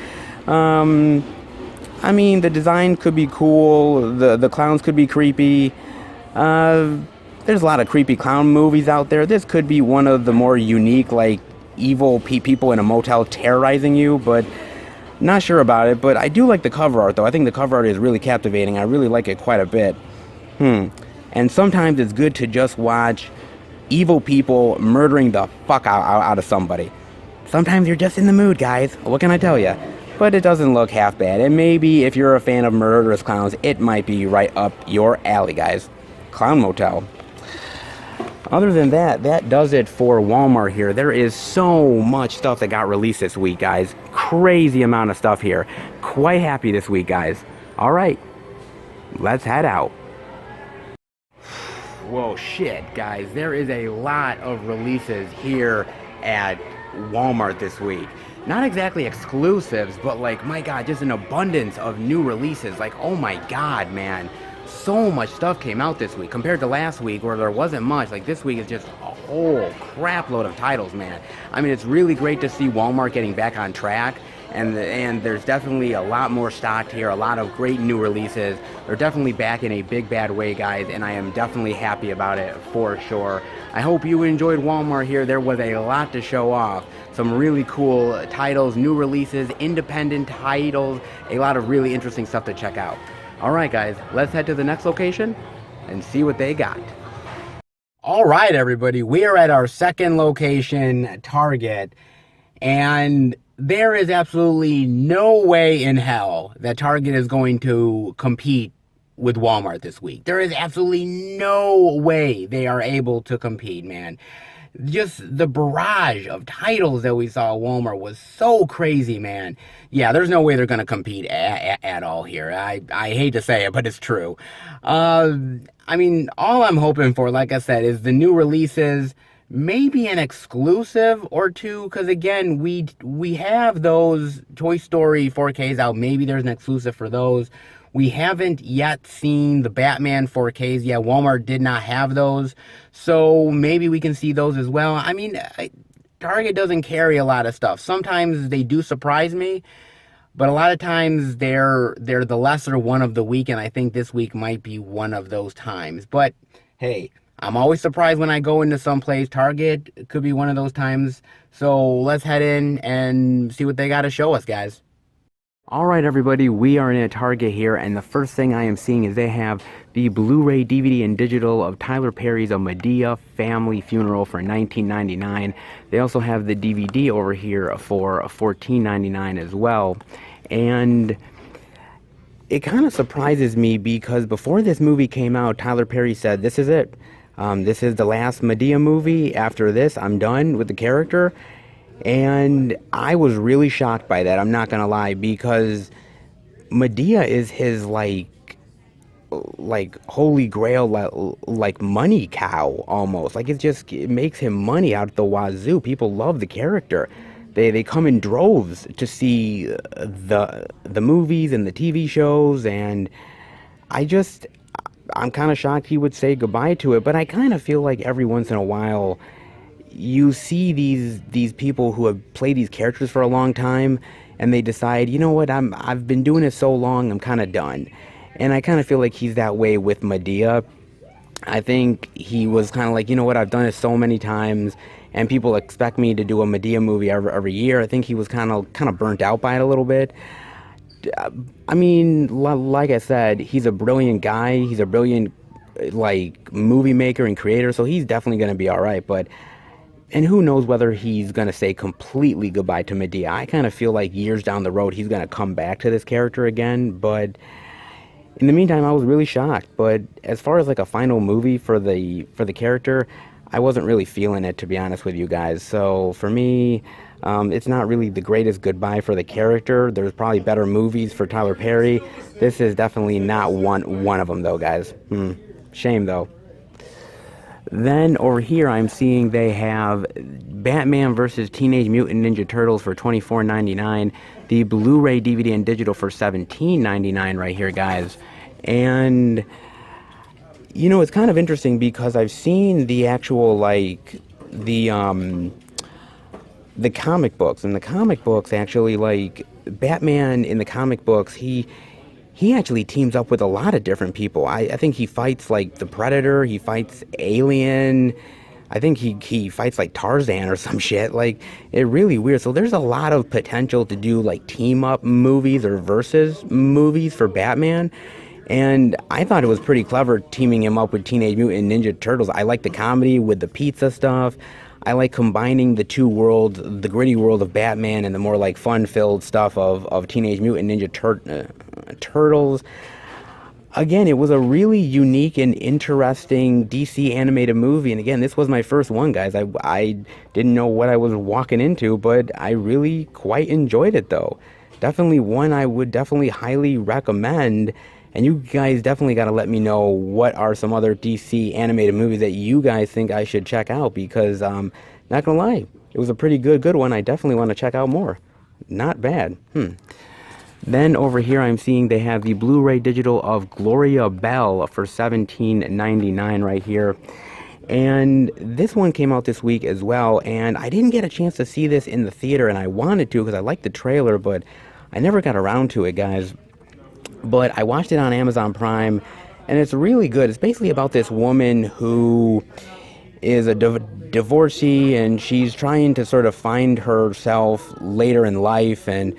I mean, the design could be cool. The clowns could be creepy. There's a lot of creepy clown movies out there. This could be one of the more unique, like, evil people in a motel terrorizing you, but not sure about it. But I do like the cover art, though. I think the cover art is really captivating. I really like it quite a bit. And sometimes it's good to just watch evil people murdering the fuck out of somebody. Sometimes you're just in the mood, guys. What can I tell you? But it doesn't look half bad. And maybe if you're a fan of murderous clowns, it might be right up your alley, guys. Clown Motel. Other than that, that does it for Walmart here. There is so much stuff that got released this week, guys. Crazy amount of stuff here. Quite happy this week, guys. All right, let's head out. Whoa, shit, guys. There is a lot of releases here at Walmart this week. Not exactly exclusives, but like, my God, just an abundance of new releases. Like, oh my God, man. So much stuff came out this week compared to last week where there wasn't much. Like, this week is just a whole crap load of titles, man. I mean, it's really great to see Walmart getting back on track. And there's definitely a lot more stocked here, a lot of great new releases. They're definitely back in a big bad way, guys, and I am definitely happy about it for sure. I hope you enjoyed Walmart here. There was a lot to show off. Some really cool titles, new releases, independent titles, a lot of really interesting stuff to check out. All right, guys, let's head to the next location and see what they got. All right, everybody, we are at our second location, Target, and there is absolutely no way in hell that Target is going to compete with Walmart this week. There is absolutely no way they are able to compete, man. just the barrage of titles that we saw at Walmart was so crazy, man. Yeah, there's no way they're going to compete at all here. I hate to say it, but it's true. Uh, I mean, all I'm hoping for, like I said, is the new releases, maybe an exclusive or two, because again, we have those Toy Story 4Ks out. Maybe there's an exclusive for those. We haven't yet seen the Batman 4Ks. Yeah, Walmart did not have those. So maybe we can see those as well. I mean, Target doesn't carry a lot of stuff. Sometimes they do surprise me, but a lot of times they're the lesser one of the week, and I think this week might be one of those times. But hey, I'm always surprised when I go into some place. Target could be one of those times. So let's head in and see what they got to show us, guys. All right, everybody, we are in a Target here, and the first thing I am seeing is they have the Blu-ray, DVD, and digital of Tyler Perry's A Madea Family Funeral for $19.99. They also have the DVD over here for $14.99 as well. And it kind of surprises me because before this movie came out, Tyler Perry said, "This is it. This is the last Madea movie. After this, I'm done with the character." And I was really shocked by that, I'm not gonna lie, because Medea is his like holy grail, like money cow almost. Like it makes him money out the wazoo. People love the character. They come in droves to see the movies and the TV shows, and I just I'm kind of shocked he would say goodbye to it. But I kind of feel like every once in a while you see these people who have played these characters for a long time, and they decide, you know what, I've been doing it so long, I'm kind of done. And I kind of feel like he's that way with Medea. I think he was kind of like, you know what, I've done it so many times, and people expect me to do a Medea movie every year. I think he was kind of burnt out by it a little bit. I mean, like I said, he's a brilliant guy. He's a brilliant like movie maker and creator, so he's definitely going to be all right. But and who knows whether he's going to say completely goodbye to Medea. I kind of feel like years down the road, he's going to come back to this character again. But in the meantime, I was really shocked. But as far as like a final movie for the character, I wasn't really feeling it, to be honest with you guys. So for me, it's not really the greatest goodbye for the character. There's probably better movies for Tyler Perry. This is definitely not one of them, though, guys. Shame, though. Then over here, I'm seeing they have Batman versus Teenage Mutant Ninja Turtles for $24.99. The Blu-ray, DVD, and digital for $17.99 right here, guys. And you know, it's kind of interesting because I've seen the actual like the comic books. And the comic books actually, like Batman in the comic books, he actually teams up with a lot of different people. I think he fights like the Predator, he fights Alien, I think he fights like Tarzan or some shit. Like, it really weird. So there's a lot of potential to do like team up movies or versus movies for Batman. And I thought it was pretty clever teaming him up with Teenage Mutant Ninja Turtles. I like the comedy with the pizza stuff. I like combining the two worlds, the gritty world of Batman and the more like fun-filled stuff of Teenage Mutant Ninja Turtles. Again, it was a really unique and interesting DC animated movie. And again, this was my first one, guys. I didn't know what I was walking into, but I really quite enjoyed it, though. Definitely one I would definitely highly recommend. And you guys definitely got to let me know what are some other DC animated movies that you guys think I should check out, because not gonna lie, it was a pretty good one. I definitely want to check out more. Not bad. Then over here I'm seeing they have the Blu-ray digital of Gloria Bell for $17.99 right here. And this one came out this week as well, and I didn't get a chance to see this in the theater, and I wanted to because I liked the trailer, but I never got around to it, guys. But I watched it on Amazon Prime, and it's really good. It's basically about this woman who is a divorcee, and she's trying to sort of find herself later in life and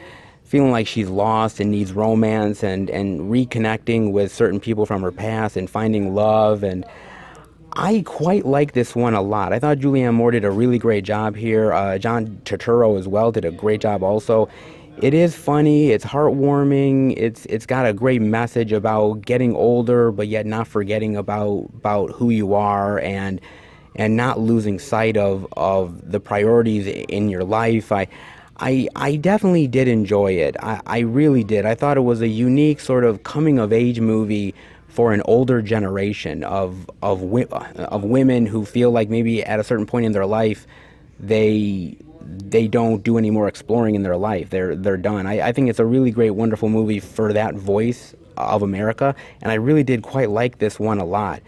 feeling like she's lost and needs romance and reconnecting with certain people from her past and finding love. And I quite like this one a lot. I thought Julianne Moore did a really great job here. John Turturro as well did a great job also. It is funny, it's heartwarming, it's got a great message about getting older but yet not forgetting about who you are, and and not losing sight of the priorities in your life. I definitely did enjoy it. I really did. I thought it was a unique sort of coming of age movie for an older generation of women who feel like maybe at a certain point in their life they don't do any more exploring in their life. They're done. I think it's a really great, wonderful movie for that voice of America, and I really did quite like this one a lot.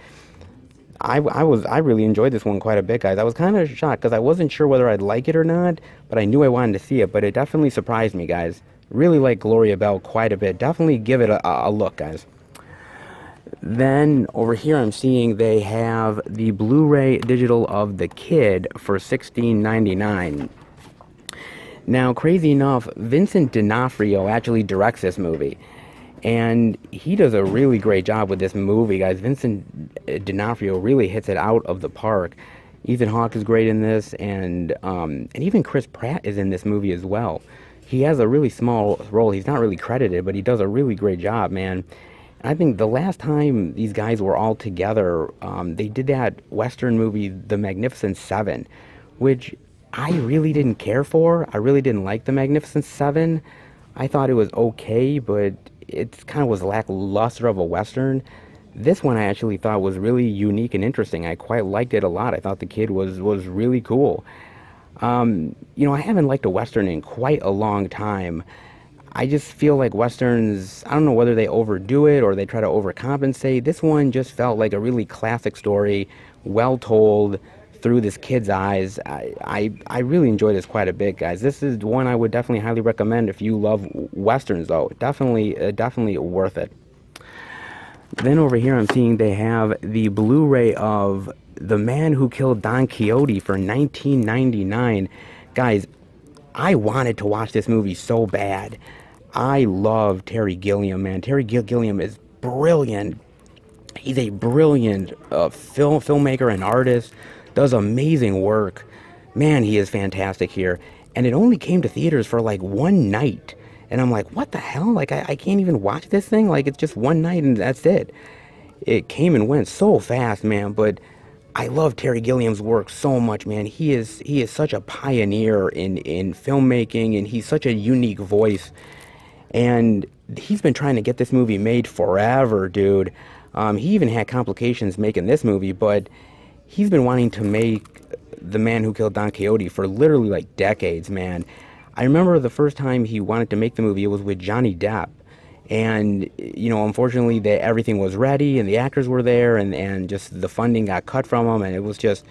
I really enjoyed this one quite a bit, guys. I was kind of shocked because I wasn't sure whether I'd like it or not, but I knew I wanted to see it. But it definitely surprised me, guys. Really like Gloria Bell quite a bit. Definitely give it a look, guys. Then over here, I'm seeing they have the Blu-ray digital of The Kid for $16.99. Now, crazy enough, Vincent D'Onofrio actually directs this movie. And he does a really great job with this movie, guys. Vincent D'Onofrio really hits it out of the park. Ethan Hawke is great in this, and even Chris Pratt is in this movie as well. He has a really small role. He's not really credited, but he does a really great job, man. I think the last time these guys were all together, they did that Western movie, The Magnificent Seven, which I really didn't care for. I really didn't like The Magnificent Seven. I thought it was okay, but it kind of was lackluster of a Western. This one I actually thought was really unique and interesting. I quite liked it a lot. I thought the kid was really cool. I haven't liked a Western in quite a long time. I just feel like Westerns, I don't know whether they overdo it or they try to overcompensate. This one just felt like a really classic story, well told through this kid's eyes. I really enjoyed this quite a bit, guys. This is one I would definitely highly recommend if you love Westerns, though. Definitely worth it. Then over here I'm seeing they have the Blu-ray of The Man Who Killed Don Quixote for $19.99. Guys, I wanted to watch this movie so bad. I love Terry Gilliam, man. Terry Gilliam is brilliant. He's a brilliant filmmaker and artist. Does amazing work. Man, he is fantastic here. And it only came to theaters for like one night. And I'm like, what the hell? Like, I can't even watch this thing? Like, it's just one night and that's it. It came and went so fast, man. But I love Terry Gilliam's work so much, man. He is such a pioneer in filmmaking, and he's such a unique voice. And he's been trying to get this movie made forever, dude. He even had complications making this movie, but he's been wanting to make The Man Who Killed Don Quixote for literally like decades, man. I remember the first time he wanted to make the movie, it was with Johnny Depp. And, unfortunately, everything was ready and the actors were there and just the funding got cut from them. And it was just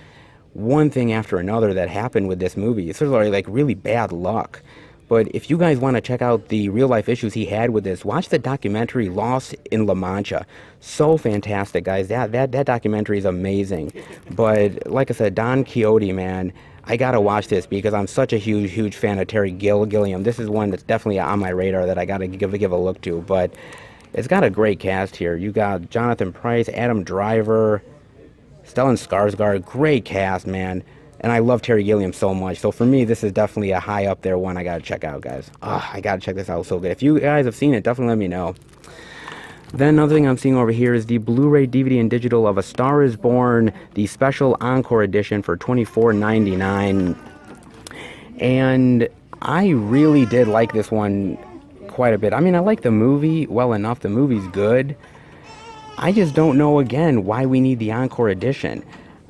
one thing after another that happened with this movie. It's sort of like really bad luck. But if you guys want to check out the real life issues he had with this, watch the documentary Lost in La Mancha. So fantastic, guys. That documentary is amazing. But like I said, Don Quixote, man, I gotta watch this because I'm such a huge fan of Terry Gilliam. This is one that's definitely on my radar that I gotta give a look to. But it's got a great cast here. You got Jonathan Pryce, Adam Driver, Stellan Skarsgård. Great cast, man. And I love Terry Gilliam so much. So for me, this is definitely a high up there one I gotta check out, guys. I gotta check this out. So good. If you guys have seen it, definitely let me know. Then another thing I'm seeing over here is the Blu-ray DVD and digital of A Star Is Born, the special encore edition for $24.99. And I really did like this one quite a bit. I mean, I like the movie well enough. The movie's good. I just don't know, again, why we need the encore edition.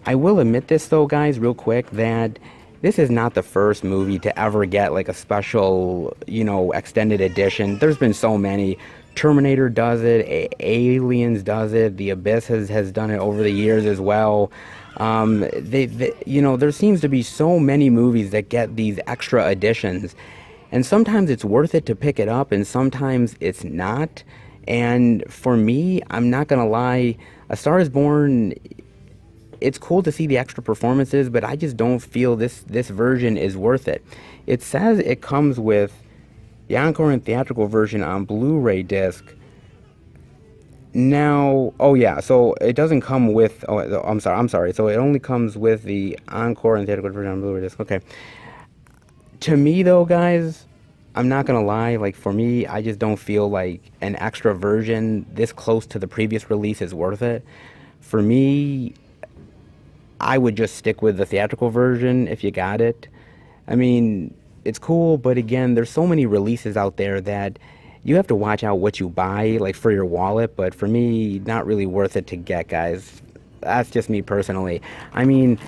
I will admit this, though, guys, real quick, that this is not the first movie to ever get, like, a special, extended edition. There's been so many. Terminator does it, Aliens does it, The Abyss has done it over the years as well. There seems to be so many movies that get these extra editions, and sometimes it's worth it to pick it up, and sometimes it's not. And for me, I'm not gonna lie, A Star Is Born, it's cool to see the extra performances, but I just don't feel this version is worth it. It says it comes with the encore and theatrical version on Blu-ray disc. Now, so it doesn't come with, I'm sorry. So it only comes with the encore and theatrical version on Blu-ray disc. Okay. To me, though, guys, I'm not gonna lie, like, for me, I just don't feel like an extra version this close to the previous release is worth it. For me, I would just stick with the theatrical version if you got it. I mean, it's cool, but again, there's so many releases out there that you have to watch out what you buy, like for your wallet. But for me, not really worth it to get, guys. That's just me personally. I mean,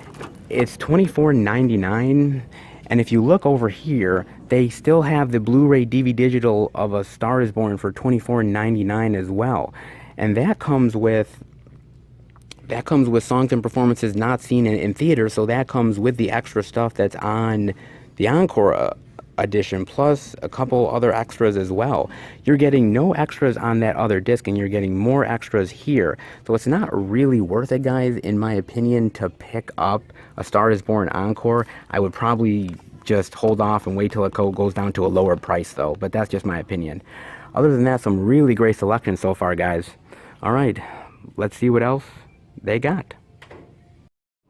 it's $24.99, and if you look over here, they still have the Blu-ray DVD digital of A Star Is Born for $24.99 as well, and that comes with songs and performances not seen in theater, so that comes with the extra stuff that's on the Encore edition, plus a couple other extras as well. You're getting no extras on that other disc, and you're getting more extras here. So it's not really worth it, guys, in my opinion, to pick up A Star Is Born Encore. I would probably just hold off and wait till it goes down to a lower price, though, but that's just my opinion. Other than that, some really great selections so far, guys. All right, let's see what else they got.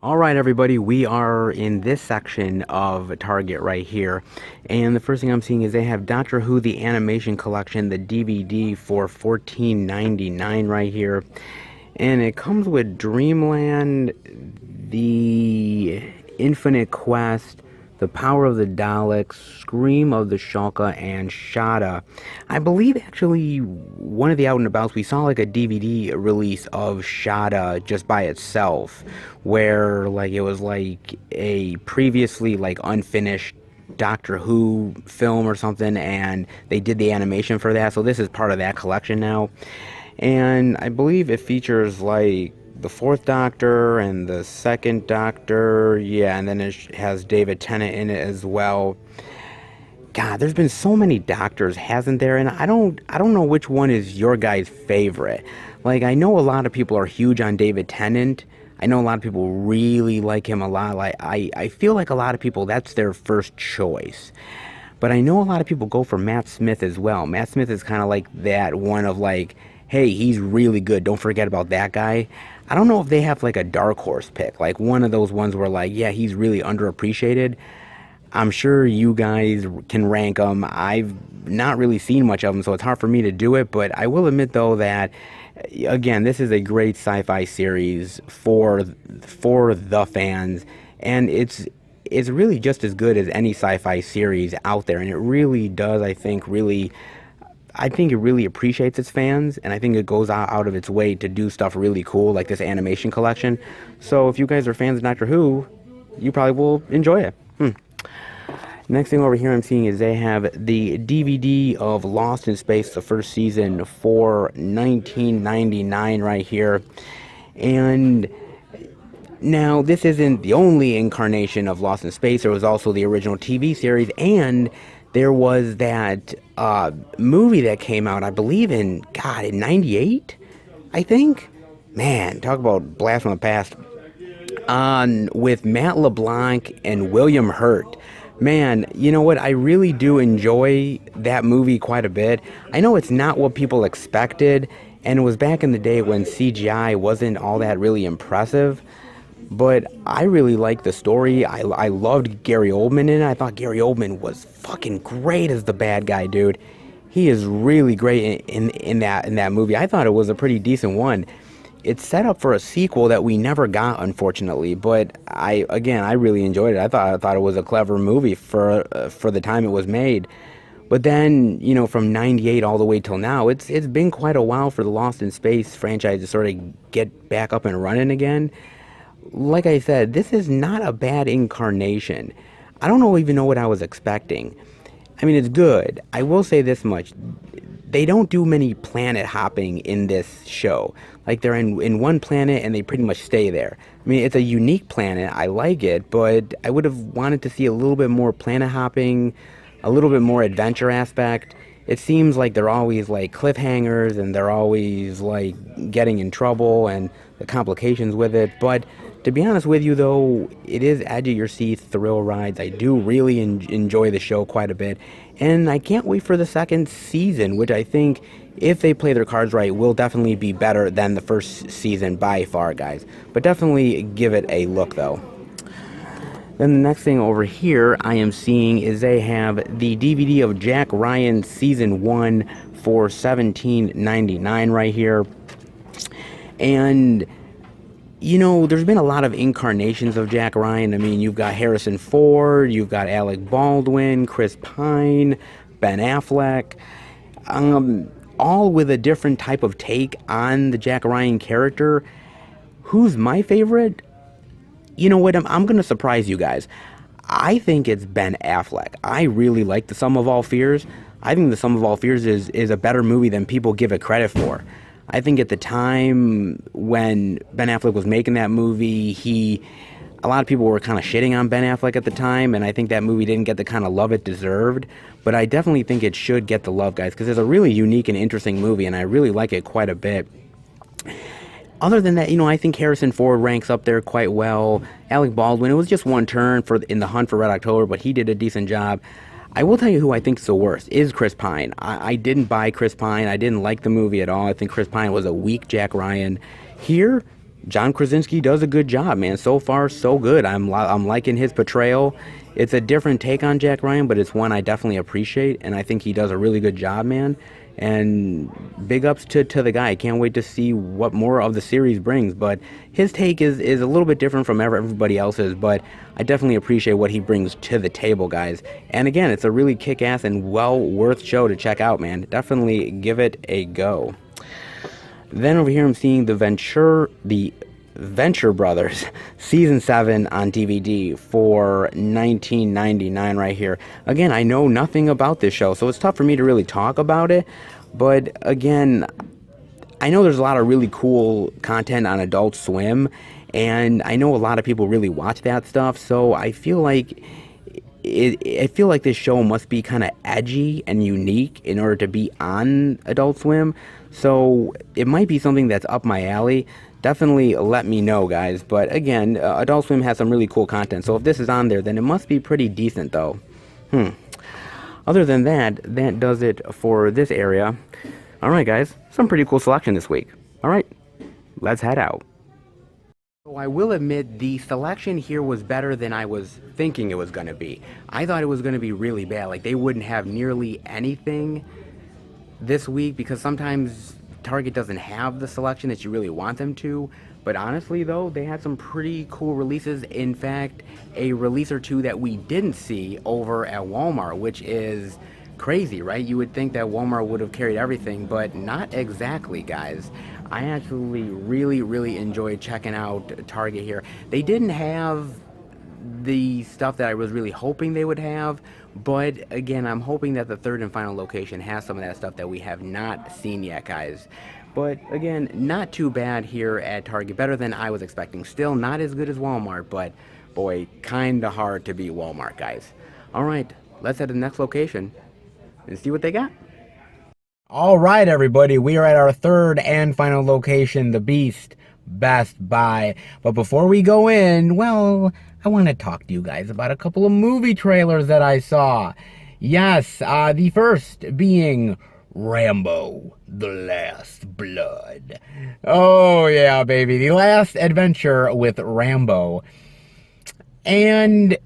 All right, everybody, we are in this section of Target right here, and the first thing I'm seeing is they have Doctor Who the Animation Collection, the DVD, for $14.99 right here, and it comes with Dreamland, the Infinite Quest, The Power of the Daleks, Scream of the Shulka, and Shada. I believe actually one of the out and abouts we saw like a DVD release of Shada just by itself, where like it was like a previously like unfinished Doctor Who film or something, and they did the animation for that. So this is part of that collection now, and I believe it features like the fourth Doctor and the second Doctor, yeah, and then it has David Tennant in it as well. God, there's been so many Doctors, hasn't there? And I don't know which one is your guys' favorite. Like, I know a lot of people are huge on David Tennant. I know a lot of people really like him a lot. Like, I feel like a lot of people, that's their first choice. But I know a lot of people go for Matt Smith as well. Matt Smith is kind of like that one of like, hey, he's really good, don't forget about that guy. I don't know if they have like a dark horse pick, like one of those ones where like, yeah, he's really underappreciated. I'm sure you guys can rank them. I've not really seen much of them, so it's hard for me to do it, but I will admit though that again, this is a great sci-fi series for the fans, and it's really just as good as any sci-fi series out there, and it really does, I think it really appreciates its fans, and I think it goes out of its way to do stuff really cool like this animation collection. So if you guys are fans of Doctor Who, you probably will enjoy it. Next thing over here I'm seeing is they have the DVD of Lost in Space, the first season, for $19.99 right here. And now this isn't the only incarnation of Lost in Space. There was also the original TV series, and there was that movie that came out, I believe in 98, I think. Man, talk about blast from the past. With Matt LeBlanc and William Hurt. Man, you know what? I really do enjoy that movie quite a bit. I know it's not what people expected, and it was back in the day when CGI wasn't all that really impressive. But I really liked the story. I loved Gary Oldman in it. I thought Gary Oldman was fucking great as the bad guy, dude. He is really great in that movie. I thought it was a pretty decent one. It's set up for a sequel that we never got, unfortunately. But I really enjoyed it. I thought it was a clever movie for the time it was made. But then, you know, from 98 all the way till now, it's been quite a while for the Lost in Space franchise to sort of get back up and running again. Like I said, this is not a bad incarnation. I don't even know what I was expecting. I mean, it's good. I will say this much. They don't do many planet hopping in this show. Like, they're in one planet and they pretty much stay there. I mean, it's a unique planet. I like it, but I would have wanted to see a little bit more planet hopping, a little bit more adventure aspect. It seems like they're always like cliffhangers, and they're always like getting in trouble and the complications with it. But to be honest with you, though, it is edge of your seat thrill rides. I do really enjoy the show quite a bit, and I can't wait for the second season, which I think, if they play their cards right, will definitely be better than the first season by far, guys. But definitely give it a look, though. Then the next thing over here I am seeing is they have the DVD of Jack Ryan Season 1 for $17.99 right here. And there's been a lot of incarnations of Jack Ryan. I mean, you've got Harrison Ford, you've got Alec Baldwin, Chris Pine, Ben Affleck, all with a different type of take on the Jack Ryan character. Who's my favorite? You know what? I'm going to surprise you guys. I think it's Ben Affleck. I really like The Sum of All Fears. I think The Sum of All Fears is a better movie than people give it credit for. I think at the time when Ben Affleck was making that movie, a lot of people were kind of shitting on Ben Affleck at the time, and I think that movie didn't get the kind of love it deserved. But I definitely think it should get the love, guys, because it's a really unique and interesting movie, and I really like it quite a bit. Other than that, I think Harrison Ford ranks up there quite well. Alec Baldwin, it was just one turn in the hunt for Red October, but he did a decent job. I will tell you who I think is the worst is Chris Pine. I didn't buy Chris Pine. I didn't like the movie at all. I think Chris Pine was a weak Jack Ryan. Here, John Krasinski does a good job, man. So far, so good. I'm liking his portrayal. It's a different take on Jack Ryan, but it's one I definitely appreciate, and I think he does a really good job, man. And big ups to the guy. Can't wait to see what more of the series brings. But his take is a little bit different from everybody else's. But I definitely appreciate what he brings to the table, guys. And again, it's a really kick-ass and well worth show to check out, man. Definitely give it a go. Then over here, I'm seeing the Venture Brothers season 7 on DVD for $19.99 right here. Again, I know nothing about this show, so it's tough for me to really talk about it. But again, I know there's a lot of really cool content on Adult Swim, and I know a lot of people really watch that stuff. So I feel like this show must be kind of edgy and unique in order to be on Adult Swim. So it might be something that's up my alley. Definitely let me know, guys. But again, Adult Swim has some really cool content. So if this is on there, then it must be pretty decent, though. Other than that, that does it for this area. All right, guys. Some pretty cool selection this week. All right, let's head out. So I will admit the selection here was better than I was thinking it was going to be. I thought it was going to be really bad. Like, they wouldn't have nearly anything this week because sometimes Target doesn't have the selection that you really want them to. But honestly, though, they had some pretty cool releases. In fact, a release or two that we didn't see over at Walmart, which is crazy, right? You would think that Walmart would have carried everything, but not exactly, guys. I actually really enjoyed checking out Target here. They didn't have the stuff that I was really hoping they would have, but again, I'm hoping that the third and final location has some of that stuff that we have not seen yet, guys. But again, not too bad here at Target. Better than I was expecting. Still not as good as Walmart, but boy, kinda hard to beat Walmart, guys. All right, let's head to the next location and see what they got. All right, everybody, we are at our third and final location, the Beast Best Buy. But before we go in, well, I want to talk to you guys about a couple of movie trailers that I saw. Yes, the first being Rambo: The Last Blood. Oh, yeah, baby. The last adventure with Rambo. And,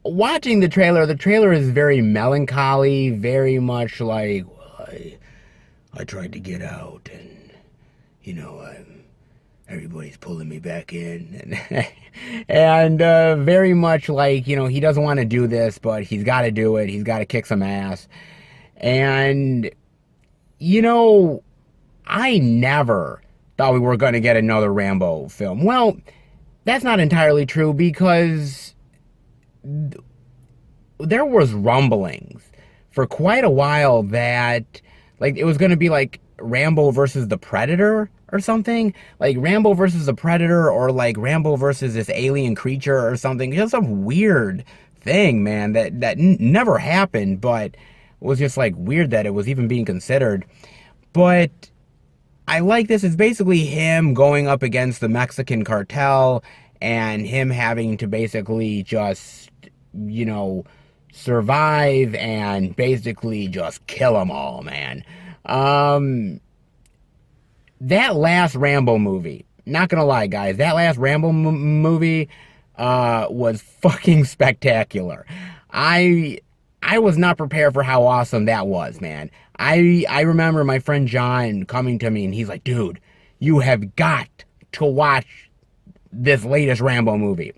watching the trailer is very melancholy, very much like, well, I tried to get out and, everybody's pulling me back in. And very much like, he doesn't want to do this, but he's got to do it. He's got to kick some ass. And, I never thought we were going to get another Rambo film. Well, that's not entirely true because there was rumblings for quite a while that, like, it was going to be like Rambo versus the Predator or something. Like Rambo versus the Predator, or like Rambo versus this alien creature or something. Just some weird thing, man, that never happened, but was just like weird that it was even being considered. But I like this. It's basically him going up against the Mexican cartel and him having to basically just, survive and basically just kill them all, man. That last Rambo movie, not gonna lie, guys, that last Rambo movie was fucking spectacular. I was not prepared for how awesome that was, man. I remember my friend John coming to me and he's like, dude, you have got to watch this latest Rambo movie.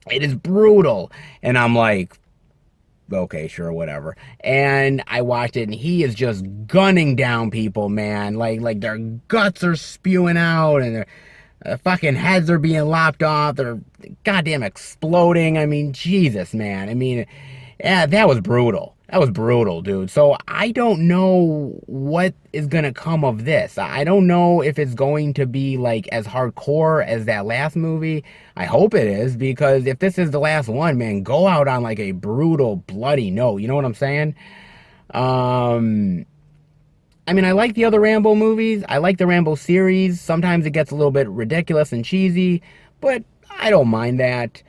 It is brutal. And I'm like, okay, sure, whatever. And I watched it, and he is just gunning down people, man. Like their guts are spewing out, and their fucking heads are being lopped off. They're goddamn exploding. I mean, Jesus, man. I mean, yeah, that was brutal. That was brutal, dude. So I don't know what is gonna come of this. I don't know if it's going to be like as hardcore as that last movie. I hope it is, because if this is the last one, man, go out on like a brutal, bloody note. You know what I'm saying? I mean, I like the other Rambo movies. I like the Rambo series. Sometimes it gets a little bit ridiculous and cheesy, but I don't mind that.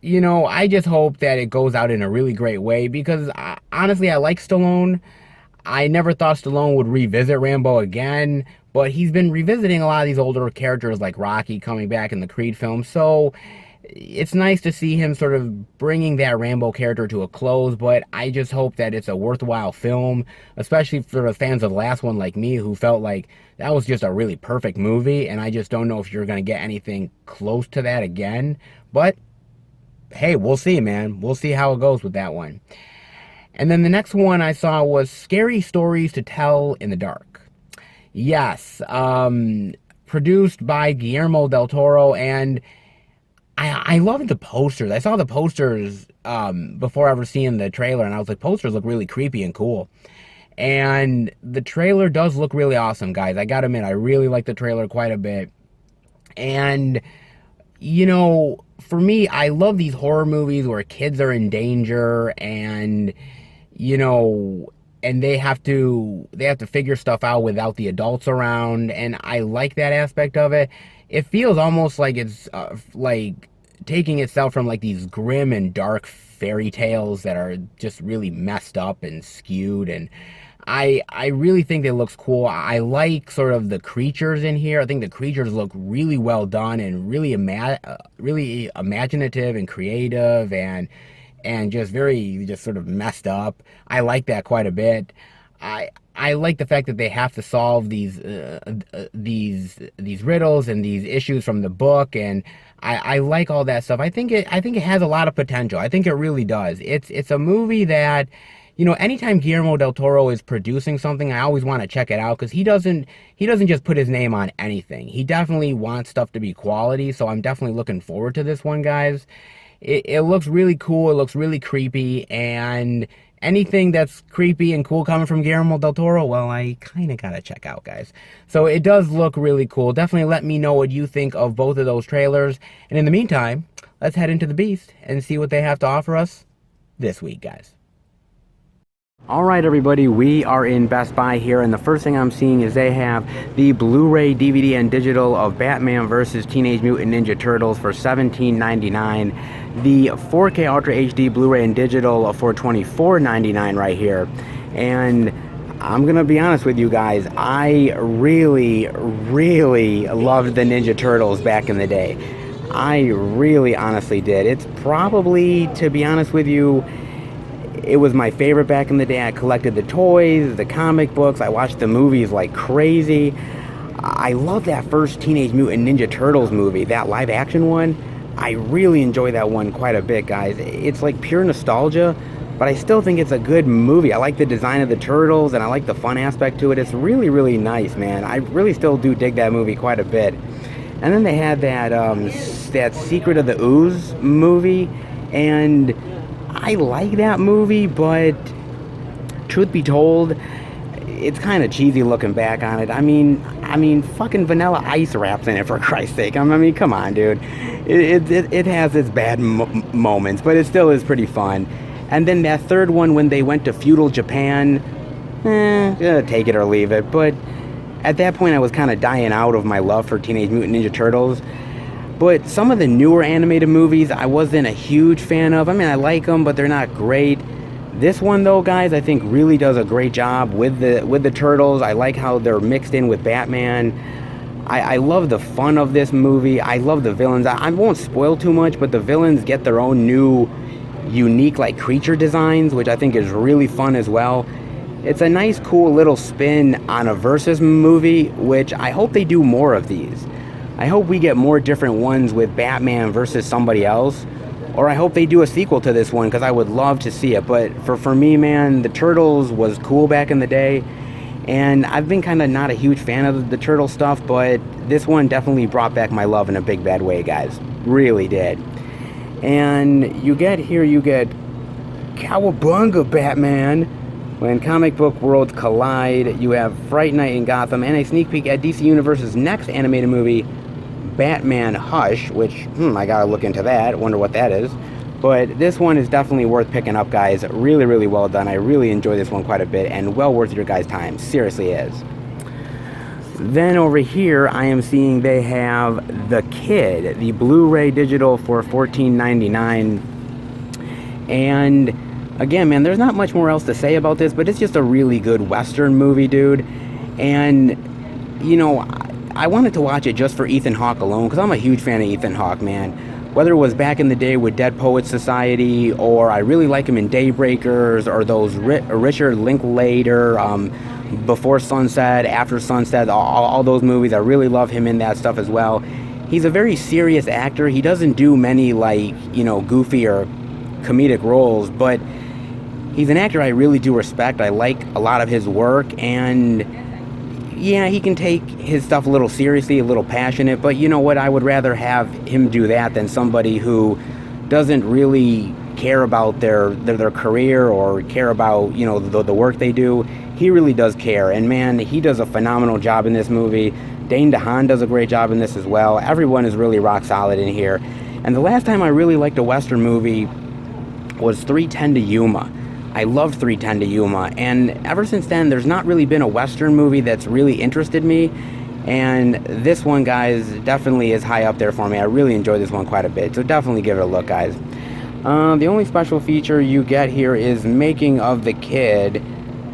You know, I just hope that it goes out in a really great way, because honestly, I like Stallone. I never thought Stallone would revisit Rambo again, but he's been revisiting a lot of these older characters like Rocky coming back in the Creed film. So it's nice to see him sort of bringing that Rambo character to a close, but I just hope that it's a worthwhile film, especially for the fans of the last one like me, who felt like that was just a really perfect movie, and I just don't know if you're going to get anything close to that again. But hey, we'll see, man. We'll see how it goes with that one. And then the next one I saw was Scary Stories to Tell in the Dark. Yes, produced by Guillermo del Toro, and I loved the posters. I saw the posters before ever seeing the trailer, and I was like, posters look really creepy and cool. And the trailer does look really awesome, guys. I gotta admit, I really like the trailer quite a bit. And, you know, for me, I love these horror movies where kids are in danger, and, you know, and they have to figure stuff out without the adults around, and I like that aspect of it. It feels almost like it's like taking itself from like these grim and dark fairy tales that are just really messed up and skewed, and I really think it looks cool. I like sort of the creatures in here. I think the creatures look really well done and really really imaginative and creative, and just very just sort of messed up. I like that quite a bit. I like the fact that they have to solve these riddles and these issues from the book, and I like all that stuff. I think it has a lot of potential. I think it really does. It's a movie that, you know, anytime Guillermo del Toro is producing something, I always want to check it out, because he doesn't just put his name on anything. He definitely wants stuff to be quality, so I'm definitely looking forward to this one, guys. It looks really cool. It looks really creepy, and anything that's creepy and cool coming from Guillermo del Toro, well, I kind of gotta check out, guys. So it does look really cool. Definitely let me know what you think of both of those trailers. And in the meantime, let's head into the Beast and see what they have to offer us this week, guys. Alright everybody, we are in Best Buy here, and the first thing I'm seeing is they have the Blu-ray, DVD, and digital of Batman vs. Teenage Mutant Ninja Turtles for $17.99. The 4K Ultra HD Blu-ray and digital for $24.99 right here. And I'm gonna be honest with you guys, I really, really loved the Ninja Turtles back in the day. I really honestly did. It's probably, to be honest with you, it was my favorite back in the day. I collected the toys, the comic books, I watched the movies like crazy. I love that first Teenage Mutant Ninja Turtles movie, that live action one. I really enjoy that one quite a bit, guys. It's like pure nostalgia, but I still think it's a good movie. I like the design of the turtles, and I like the fun aspect to it. It's really, really nice, man. I really still do dig that movie quite a bit. And then they had that Secret of the Ooze movie, and I like that movie, but truth be told, it's kind of cheesy looking back on it. I mean, fucking Vanilla Ice raps in it, for Christ's sake. I mean, come on, dude. It has its bad moments, but it still is pretty fun. And then that third one, when they went to feudal Japan, take it or leave it. But at that point, I was kind of dying out of my love for Teenage Mutant Ninja Turtles. But some of the newer animated movies, I wasn't a huge fan of. I mean, I like them, but they're not great. This one, though, guys, I think really does a great job with the Turtles. I like how they're mixed in with Batman. I love the fun of this movie. I love the villains. I won't spoil too much, but the villains get their own new, unique, like, creature designs, which I think is really fun as well. It's a nice, cool little spin on a versus movie, which I hope they do more of these. I hope we get more different ones with Batman versus somebody else. Or I hope they do a sequel to this one, because I would love to see it. But for me, man, the Turtles was cool back in the day. And I've been kind of not a huge fan of the Turtle stuff, but this one definitely brought back my love in a big bad way, guys. Really did. And you get Cowabunga, Batman. When comic book worlds collide, you have Fright Night in Gotham and a sneak peek at DC Universe's next animated movie, Batman Hush, which, I gotta look into that. Wonder what that is. But this one is definitely worth picking up, guys. Really, really well done. I really enjoy this one quite a bit, and well worth your guys' time. Seriously is. Then over here, I am seeing they have The Kid, the Blu-ray digital for $14.99. And again, man, there's not much more else to say about this, but it's just a really good Western movie, dude. And, you know, I wanted to watch it just for Ethan Hawke alone, because I'm a huge fan of Ethan Hawke, man. Whether it was back in the day with Dead Poets Society, or I really like him in Daybreakers, or those Richard Linklater, Before Sunset, After Sunset, all those movies. I really love him in that stuff as well. He's a very serious actor. He doesn't do many, like, you know, goofy or comedic roles, but he's an actor I really do respect. I like a lot of his work, and yeah, he can take his stuff a little seriously, a little passionate, but you know what? I would rather have him do that than somebody who doesn't really care about their career or care about, you know, the work they do. He really does care, and man, he does a phenomenal job in this movie. Dane DeHaan does a great job in this as well. Everyone is really rock solid in here. And the last time I really liked a Western movie was 3:10 to Yuma. I loved 3:10 to Yuma, and ever since then, there's not really been a Western movie that's really interested me, and this one, guys, definitely is high up there for me. I really enjoyed this one quite a bit, so definitely give it a look, guys. The only special feature you get here is Making of the Kid.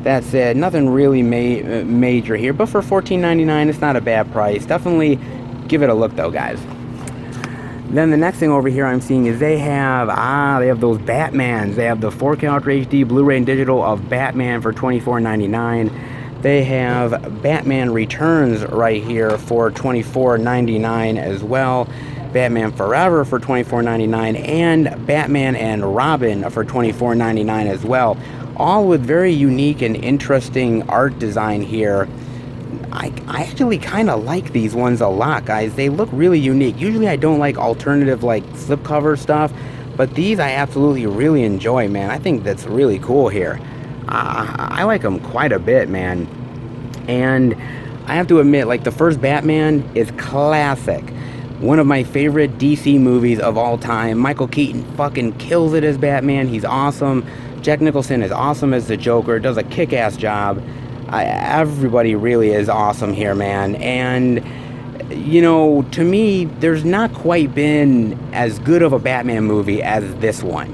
That's it. Nothing really major here, but for $14.99, it's not a bad price. Definitely give it a look, though, guys. Then the next thing over here I'm seeing is they have those Batmans. They have the 4K Ultra HD Blu-ray and digital of Batman for $24.99. They have Batman Returns right here for $24.99 as well. Batman Forever for $24.99, and Batman and Robin for $24.99 as well. All with very unique and interesting art design here. I actually kind of like these ones a lot, guys. They look really unique. Usually I don't like alternative, like, slipcover stuff, but these I absolutely really enjoy, man. I think that's really cool here. I like them quite a bit, man. And I have to admit, like, the first Batman is classic. One of my favorite DC movies of all time. Michael Keaton fucking kills it as Batman. He's awesome. Jack Nicholson is awesome as the Joker. Does a kick-ass job. Everybody really is awesome here, man. And, you know, to me, there's not quite been as good of a Batman movie as this one.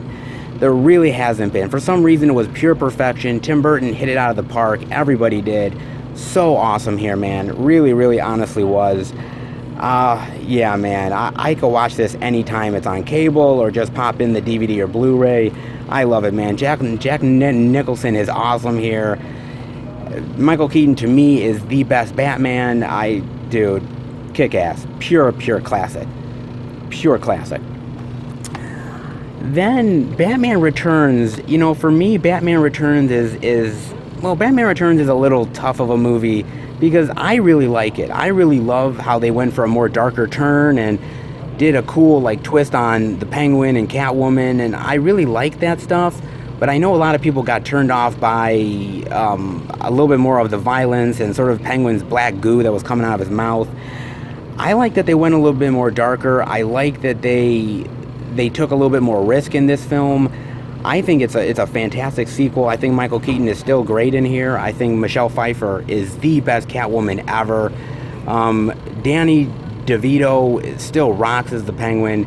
There really hasn't been. For some reason, it was pure perfection. Tim Burton hit it out of the park. Everybody did. So awesome here, man. Really, really honestly was. Yeah, man. I could watch this anytime it's on cable or just pop in the DVD or Blu-ray. I love it, man. Jack Nicholson is awesome here. Michael Keaton, to me, is the best Batman. Dude, kick-ass. Pure classic. Pure classic. Then, Batman Returns. You know, for me, Batman Returns Batman Returns is a little tough of a movie because I really like it. I really love how they went for a more darker turn and did a cool, like, twist on the Penguin and Catwoman, and I really like that stuff. But I know a lot of people got turned off by a little bit more of the violence and sort of Penguin's black goo that was coming out of his mouth. I like that they went a little bit more darker. I like that they took a little bit more risk in this film. I think it's a fantastic sequel. I think Michael Keaton is still great in here. I think Michelle Pfeiffer is the best Catwoman ever. Danny DeVito still rocks as the Penguin.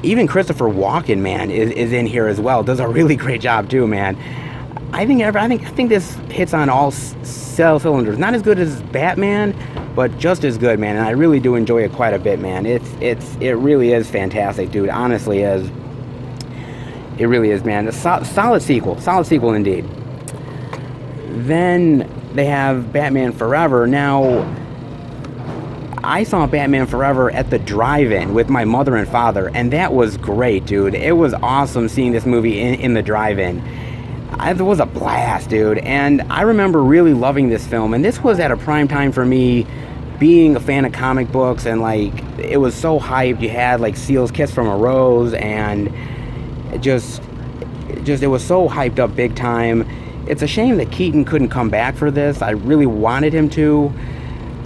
Even Christopher Walken, man, is in here as well. Does a really great job too, man. I think this hits on all cylinders. Not as good as Batman, but just as good, man. And I really do enjoy it quite a bit, man. It really is fantastic, dude. Honestly, is. It really is, man. A solid sequel indeed. Then they have Batman Forever. Now, I saw Batman Forever at the drive-in with my mother and father, and that was great, dude. It was awesome seeing this movie in the drive-in. It was a blast, dude. And I remember really loving this film, and this was at a prime time for me, being a fan of comic books, and like, it was so hyped. You had like Seal's Kiss from a Rose, and it was so hyped up big time. It's a shame that Keaton couldn't come back for this. I really wanted him to.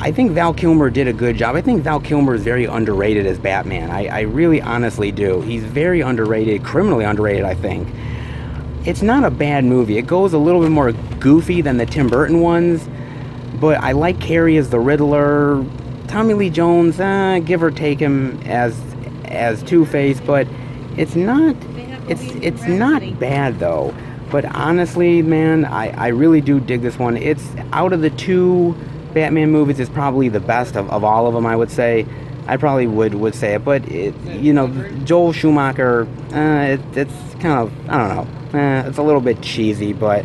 I think Val Kilmer did a good job. I think Val Kilmer is very underrated as Batman. I really honestly do. He's very underrated, criminally underrated, I think. It's not a bad movie. It goes a little bit more goofy than the Tim Burton ones, but I like Carrie as the Riddler. Tommy Lee Jones, give or take him as Two-Face, but it's not bad though. But honestly, man, I really do dig this one. It's out of the two Batman movies, is probably the best of all of them, I would say. I probably would say it, but Joel Schumacher, it's kind of, I don't know, it's a little bit cheesy, but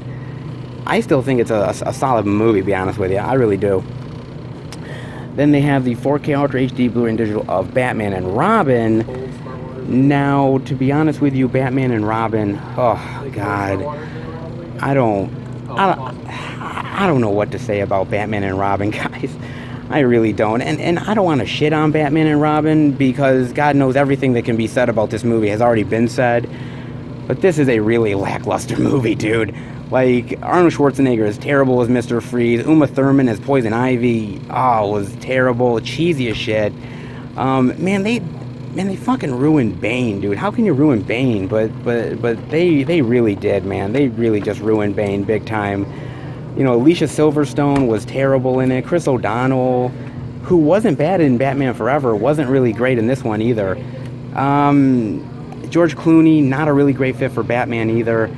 I still think it's a solid movie, to be honest with you. I really do. Then they have the 4K Ultra HD Blu-ray and Digital of Batman and Robin. Now, to be honest with you, Batman and Robin, oh God, I don't know what to say about Batman and Robin, guys. I really don't. And I don't want to shit on Batman and Robin, because God knows everything that can be said about this movie has already been said. But this is a really lackluster movie, dude. Like, Arnold Schwarzenegger is terrible as Mr. Freeze. Uma Thurman as Poison Ivy, was terrible. Cheesy as shit. Man, they fucking ruined Bane, dude. How can you ruin Bane? But they really did, man. They really just ruined Bane big time. Alicia Silverstone was terrible in it. Chris O'Donnell, who wasn't bad in Batman Forever, wasn't really great in this one either. George Clooney, not a really great fit for Batman either.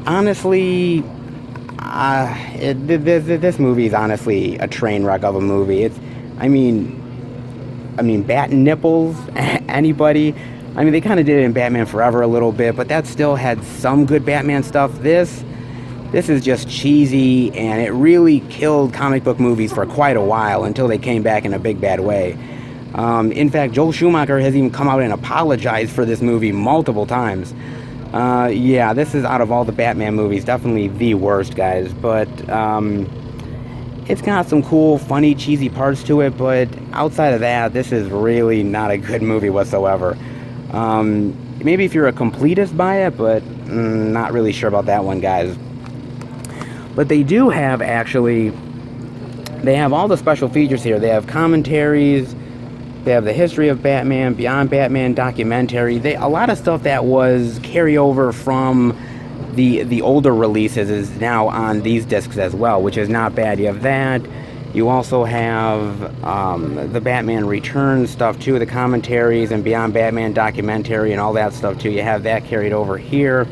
Honestly, this movie is honestly a train wreck of a movie. I mean, bat nipples, anybody? I mean, they kind of did it in Batman Forever a little bit, but that still had some good Batman stuff. This is just cheesy, and it really killed comic book movies for quite a while until they came back in a big bad way. In fact, Joel Schumacher has even come out and apologized for this movie multiple times. Yeah, this is, out of all the Batman movies, definitely the worst, guys. But it's got some cool, funny, cheesy parts to it, but outside of that, this is really not a good movie whatsoever. Maybe if you're a completist, buy it, but not really sure about that one, guys. But they do have, actually, they have all the special features here. They have commentaries, they have the history of Batman, Beyond Batman documentary. A lot of stuff that was carryover from the older releases is now on these discs as well, which is not bad. You have that. You also have the Batman Returns stuff too, the commentaries and Beyond Batman documentary and all that stuff too. You have that carried over here.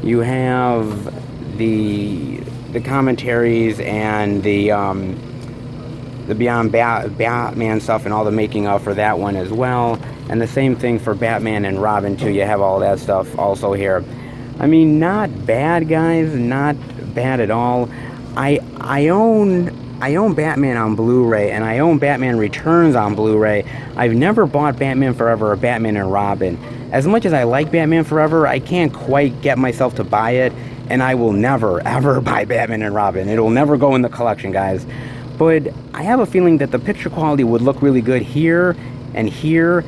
You have the commentaries and the Beyond Batman stuff and all the making of for that one as well. And the same thing for Batman and Robin too. You have all that stuff also here. I mean, not bad, guys. Not bad at all. I own Batman on Blu-ray, and I own Batman Returns on Blu-ray. I've never bought Batman Forever or Batman and Robin. As much as I like Batman Forever, I can't quite get myself to buy it, and I will never, ever buy Batman and Robin. It'll never go in the collection, guys. But I have a feeling that the picture quality would look really good here and here.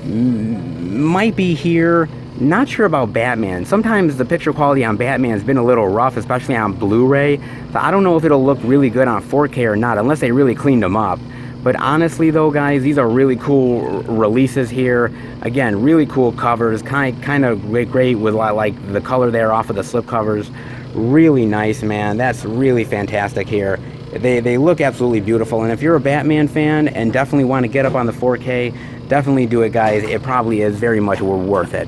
Might be here. Not sure about Batman. Sometimes the picture quality on Batman has been a little rough, especially on Blu-ray. So I don't know if it'll look really good on 4K or not, unless they really cleaned them up. But honestly though, guys, these are really cool releases here. Again, really cool covers, kind of great with like the color there off of the slip covers. Really nice, man. That's really fantastic here. They look absolutely beautiful, and if you're a Batman fan and definitely want to get up on the 4K, definitely do it, guys. It probably is very much worth it.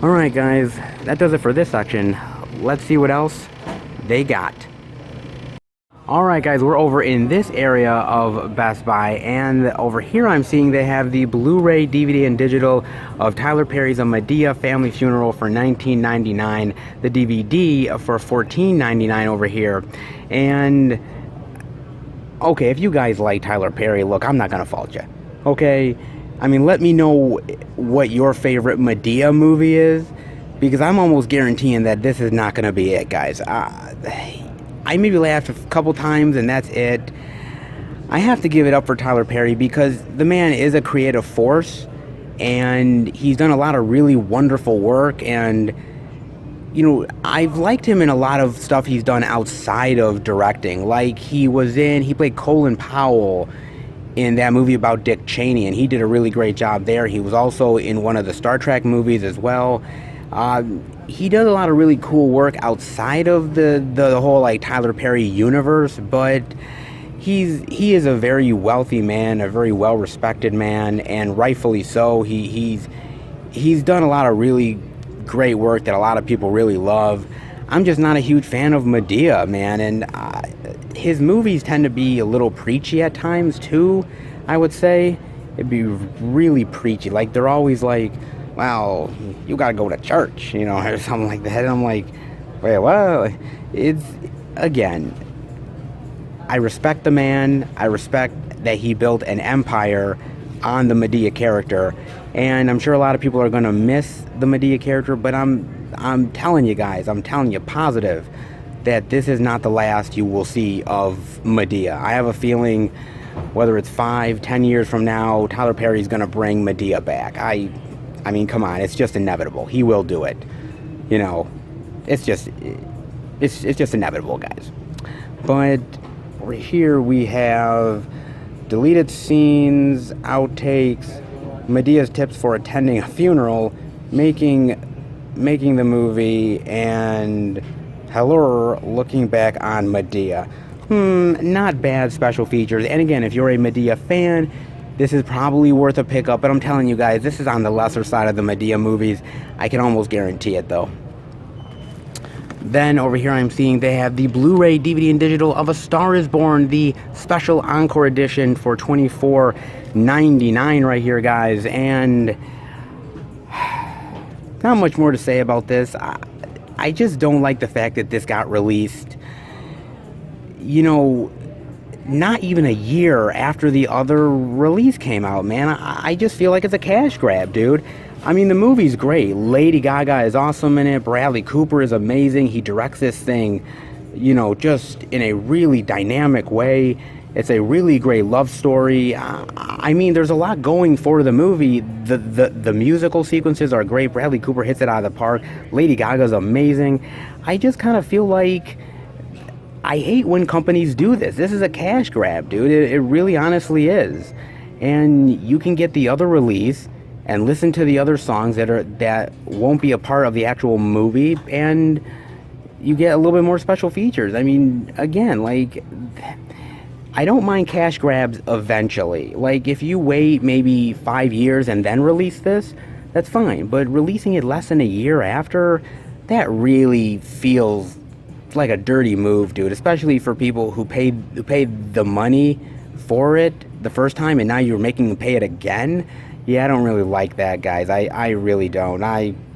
Alright, guys, that does it for this section. Let's see what else they got. Alright guys, we're over in this area of Best Buy, and over here I'm seeing they have the Blu-ray, DVD, and digital of Tyler Perry's A Madea Family Funeral for $19.99, the DVD for $14.99 over here. And okay, if you guys like Tyler Perry, look, I'm not gonna fault you. Okay? I mean, let me know what your favorite Madea movie is, because I'm almost guaranteeing that this is not gonna be it, guys. I maybe laughed a couple times and that's it. I have to give it up for Tyler Perry because the man is a creative force and he's done a lot of really wonderful work. And you know, I've liked him in a lot of stuff he's done outside of directing. Like he played Colin Powell in that movie about Dick Cheney, and he did a really great job there. He was also in one of the Star Trek movies as well. He does a lot of really cool work outside of the whole like Tyler Perry universe, but he is a very wealthy man, a very well respected man, and rightfully so. He's done a lot of really great work that a lot of people really love. I'm just not a huge fan of Madea, man, and his movies tend to be a little preachy at times too. I would say it'd be really preachy. Like they're always like, well, you gotta go to church, you know, or something like that. And I'm like, wait, well, it's, again, I respect the man. I respect that he built an empire on the Madea character. And I'm sure a lot of people are gonna miss the Madea character, but I'm telling you guys, I'm telling you positive that this is not the last you will see of Madea. I have a feeling whether it's 5-10 years from now, Tyler Perry's gonna bring Madea back. I mean, come on, it's just inevitable. He will do it. You know, it's just inevitable, guys. But over here we have deleted scenes, outtakes, Madea's tips for attending a funeral, making the movie, and Heller looking back on Madea. Not bad special features. And again, if you're a Madea fan, this is probably worth a pickup, but I'm telling you guys, this is on the lesser side of the Madea movies. I can almost guarantee it, though. Then over here I'm seeing they have the Blu-ray, DVD, and digital of A Star Is Born, the special encore edition for $24.99 right here, guys. And not much more to say about this. I just don't like the fact that this got released, you know, not even a year after the other release came out, man. I just feel like it's a cash grab, dude. I mean, the movie's great. Lady Gaga is awesome in it. Bradley Cooper is amazing. He directs this thing, you know, just in a really dynamic way. It's a really great love story. I mean, there's a lot going for the movie. The musical sequences are great. Bradley Cooper hits it out of the park. Lady Gaga's amazing. I just kind of feel like I hate when companies do this. This is a cash grab, dude. It really honestly is. And you can get the other release and listen to the other songs that won't be a part of the actual movie, and you get a little bit more special features. I mean, again, like, I don't mind cash grabs eventually. Like, if you wait maybe 5 years and then release this, that's fine. But releasing it less than a year after, that really feels like a dirty move, dude, especially for people who paid the money for it the first time and now you're making them pay it again. Yeah, I don't really like that, guys. I really don't.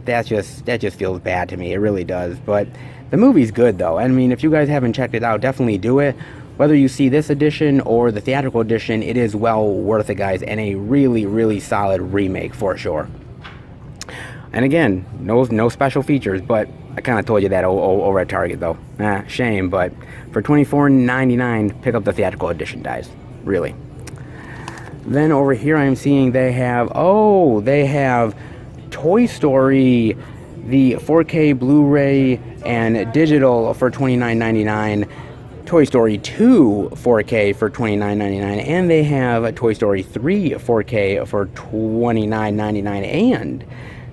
That just feels bad to me. It really does. But the movie's good, though. I mean, if you guys haven't checked it out, definitely do it. Whether you see this edition or the theatrical edition, it is well worth it, guys, and a really, really solid remake for sure. And again, no special features, but I kind of told you that over at Target, though. Shame, but for $24.99, pick up the theatrical edition, guys. Really. Then over here I'm seeing they have Toy Story, the 4K Blu-ray and digital for $29.99, Toy Story 2 4K for $29.99, and they have a Toy Story 3 4K for $29.99, and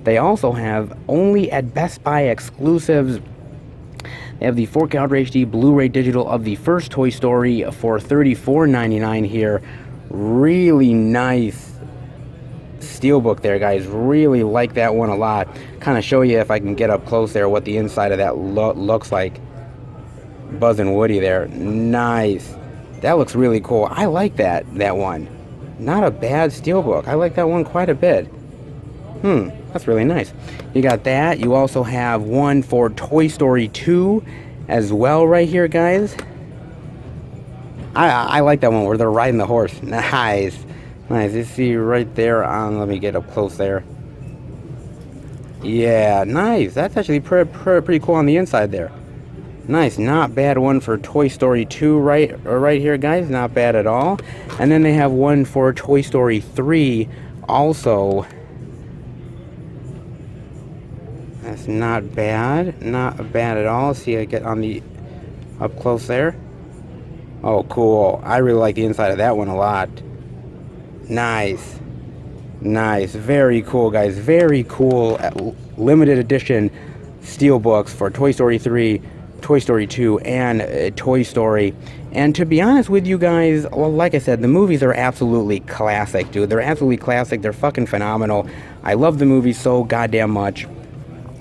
they also have, only at Best Buy exclusives, they have the 4K Ultra HD Blu-ray digital of the first Toy Story for $34.99 here. Really nice steelbook there, guys. Really like that one a lot. Kind of show you, if I can get up close there, what the inside of that looks like. Buzz and Woody there. Nice. That looks really cool. I like that one. Not a bad steelbook. I like that one quite a bit. That's really nice. You got that. You also have one for Toy Story 2 as well right here, guys. I like that one where they're riding the horse. Nice. Nice. You see right there on, let me get up close there. Yeah, nice. That's actually pretty cool on the inside there. Nice. Not bad one for Toy Story 2 right here, guys. Not bad at all. And then they have one for Toy Story 3 also. That's not bad. Not bad at all. See, I get on the up close there. Oh, cool. I really like the inside of that one a lot. Nice. Nice. Very cool, guys. Very cool limited edition steelbooks for Toy Story 3, Toy Story 2, and Toy Story. And to be honest with you guys, well, like I said, the movies are absolutely classic, dude. They're absolutely classic. They're fucking phenomenal. I love the movies so goddamn much.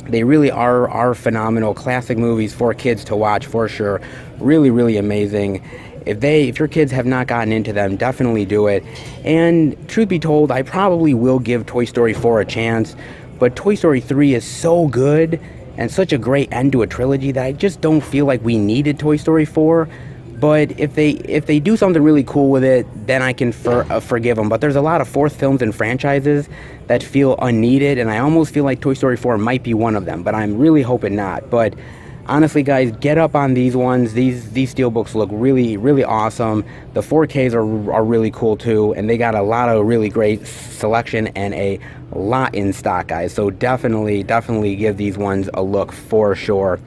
They really are phenomenal classic movies for kids to watch for sure. Really, really amazing. If your kids have not gotten into them, definitely do it. And truth be told, I probably will give Toy Story 4 a chance, but Toy Story 3 is so good and such a great end to a trilogy that I just don't feel like we needed Toy Story 4. But if they do something really cool with it, then I can forgive them. But there's a lot of fourth films and franchises that feel unneeded, and I almost feel like Toy Story 4 might be one of them, but I'm really hoping not. But honestly, guys, get up on these ones. These steelbooks look really, really awesome. The 4Ks are really cool too, and they got a lot of really great selection and a lot in stock, guys. So definitely give these ones a look for sure.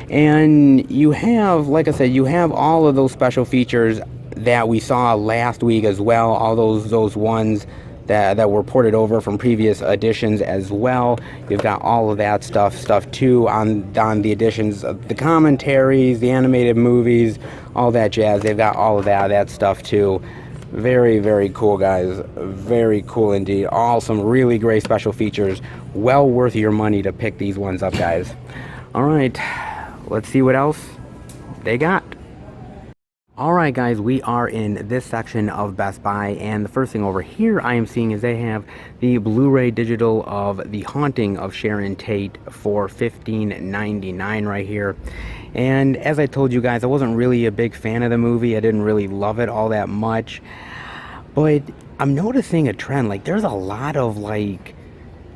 And you have, like I said, you have all of those special features that we saw last week as well. All those ones that were ported over from previous editions as well. You've got all of that stuff too on the editions of the commentaries, the animated movies, all that jazz. They've got all of that stuff too. Very, very cool, guys. Very cool indeed. All some really great special features. Well worth your money to pick these ones up, guys. All right, let's see what else they got. Alright guys, we are in this section of Best Buy, and the first thing over here I am seeing is they have the Blu-ray digital of The Haunting of Sharon Tate for $15.99 right here. And as I told you guys, I wasn't really a big fan of the movie. I didn't really love it all that much. But I'm noticing a trend, like there's a lot of like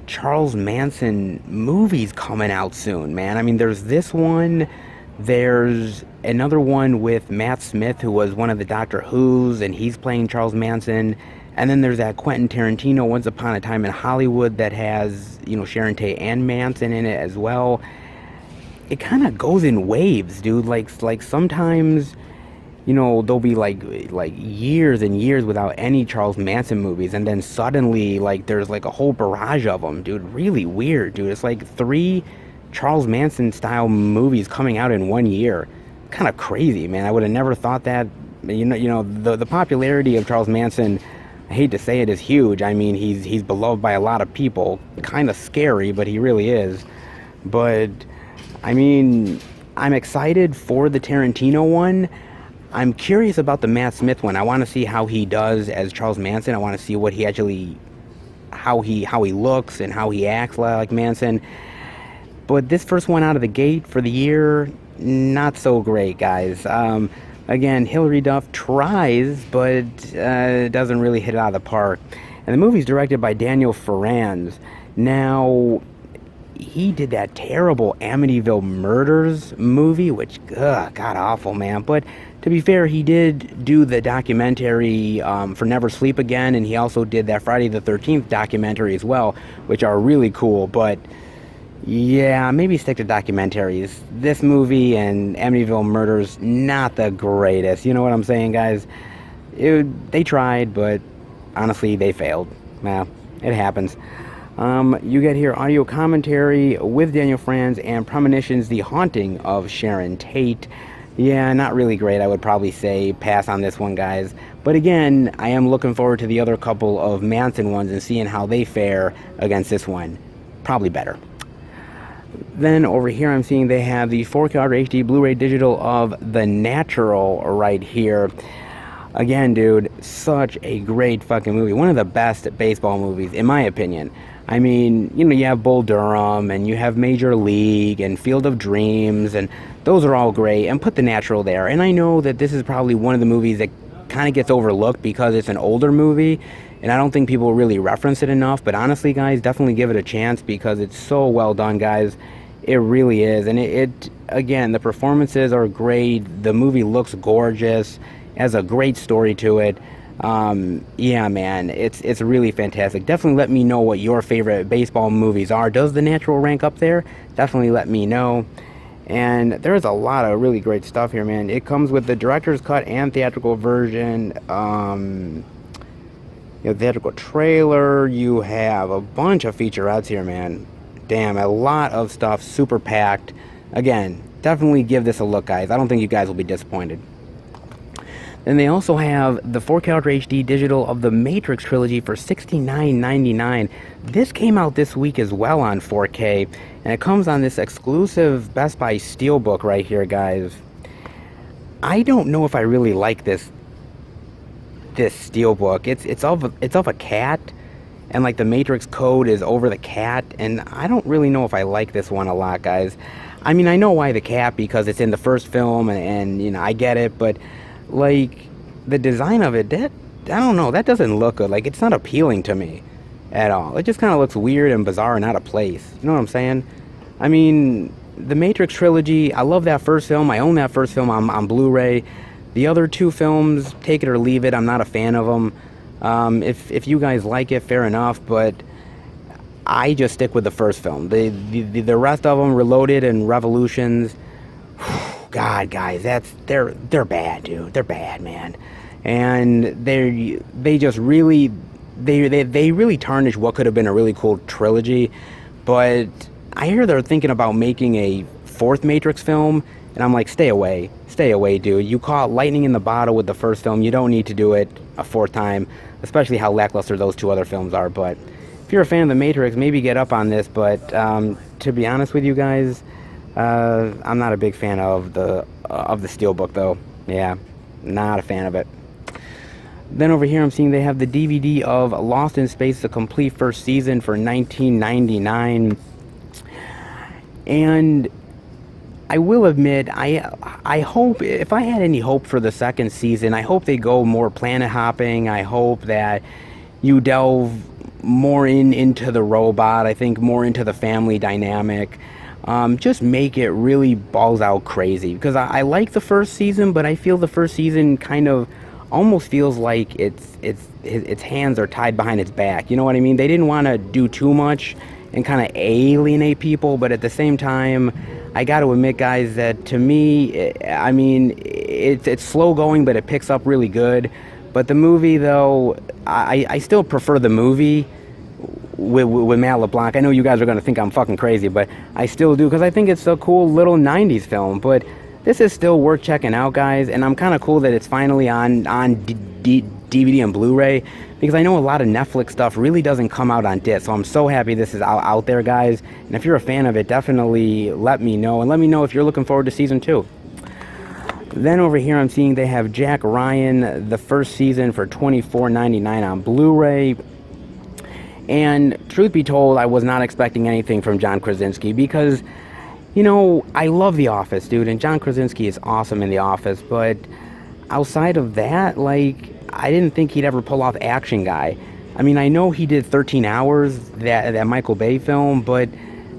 Charles Manson movies coming out soon, man. I mean, there's this one. There's another one with Matt Smith, who was one of the Doctor Who's, and he's playing Charles Manson. And then there's that Quentin Tarantino Once Upon a Time in Hollywood that has, you know, Sharon Tate and Manson in it as well. It kind of goes in waves, dude. Like sometimes, you know, there'll be like years and years without any Charles Manson movies, and then suddenly like there's like a whole barrage of them, dude. Really weird, dude. It's like 3 Charles Manson style movies coming out in 1 year. Kind of crazy, man. I would have never thought that. You know the popularity of Charles Manson, I hate to say it, is huge. I mean, he's beloved by a lot of people. Kind of scary, but he really is. But I mean, I'm excited for the Tarantino one. I'm curious about the Matt Smith one. I want to see how he does as Charles Manson. I want to see what he actually, how he looks and how he acts like Manson. But this first one out of the gate for the year, not so great, guys. Again, Hilary Duff tries, but doesn't really hit it out of the park. And the movie's directed by Daniel Farrands. Now, he did that terrible Amityville Murders movie, which, god-awful, man. But to be fair, he did do the documentary for Never Sleep Again, and he also did that Friday the 13th documentary as well, which are really cool. But yeah, maybe stick to documentaries. This movie and Amityville Murders, not the greatest. You know what I'm saying, guys? They tried, but honestly, they failed. Well, it happens. You get here audio commentary with Daniel Franz and Premonitions, The Haunting of Sharon Tate. Yeah, not really great. I would probably say pass on this one, guys. But again, I am looking forward to the other couple of Manson ones and seeing how they fare against this one. Probably better. Then over here I'm seeing they have the 4K HD Blu-ray digital of The Natural right here. Again, dude, such a great fucking movie. One of the best baseball movies, in my opinion. I mean, you know, you have Bull Durham, and you have Major League, and Field of Dreams, and those are all great. And put The Natural there. And I know that this is probably one of the movies that kind of gets overlooked because it's an older movie, and I don't think people really reference it enough. But honestly, guys, definitely give it a chance because it's so well done, guys. It really is. And it again, the performances are great. The movie looks gorgeous. Has a great story to it. Yeah, man, it's really fantastic. Definitely let me know what your favorite baseball movies are. Does The Natural rank up there? Definitely let me know. And there's a lot of really great stuff here, man. It comes with the director's cut and theatrical version. You know, theatrical trailer. You have a bunch of featurettes here, man. Damn, a lot of stuff, super packed. Again, definitely give this a look, guys. I don't think you guys will be disappointed. Then they also have the 4K Ultra HD digital of the Matrix trilogy for $69.99. This came out this week as well on 4K, and it comes on this exclusive Best Buy Steelbook right here, guys. I don't know if I really like this Steelbook. It's of a cat, and like the Matrix code is over the cat, and I don't really know if I like this one a lot, guys. I mean, I know why the cat, because it's in the first film, and you know, I get it, but like the design of it, that I don't know, that doesn't look good. Like, it's not appealing to me at all. It just kind of looks weird and bizarre and out of place. You know what I'm saying? I mean, the Matrix trilogy, I love that first film. I own that first film on Blu-ray. The other two films, take it or leave it, I'm not a fan of them. If you guys like it, fair enough, but I just stick with the first film. The rest of them, Reloaded and Revolutions, God, guys, they're bad, dude. They're bad, man. And they really tarnish what could have been a really cool trilogy. But I hear they're thinking about making a fourth Matrix film, and I'm like, stay away, dude. You caught lightning in the bottle with the first film. You don't need to do it a fourth time, especially how lackluster those two other films are. But if you're a fan of the Matrix, maybe get up on this. But to be honest with you guys, I'm not a big fan of the Steelbook, though. Yeah, not a fan of it. Then over here I'm seeing they have the DVD of Lost in Space, the complete first season for $19.99. And I will admit, I hope, if I had any hope for the second season, I hope they go more planet hopping. I hope that you delve more into the robot. I think more into the family dynamic. Just make it really balls out crazy, because I like the first season, but I feel the first season kind of almost feels like its hands are tied behind its back. You know what I mean? They didn't want to do too much and kind of alienate people, but at the same time, I got to admit, guys, that to me, I mean, it's slow going, but it picks up really good. But the movie, though, I still prefer the movie with Matt LeBlanc. I know you guys are going to think I'm fucking crazy, but I still do, because I think it's a cool little 90s film. But this is still worth checking out, guys, and I'm kind of cool that it's finally on DVD and Blu-ray, because I know a lot of Netflix stuff really doesn't come out on disc, so I'm so happy this is out there, guys. And if you're a fan of it, definitely let me know, and let me know if you're looking forward to season 2. Then over here I'm seeing they have Jack Ryan, the first season, for $24.99 on Blu-ray. And truth be told, I was not expecting anything from John Krasinski, because, you know, I love The Office, dude, and John Krasinski is awesome in The Office, but outside of that, like, I didn't think he'd ever pull off Action Guy. I mean, I know he did 13 Hours, that Michael Bay film, but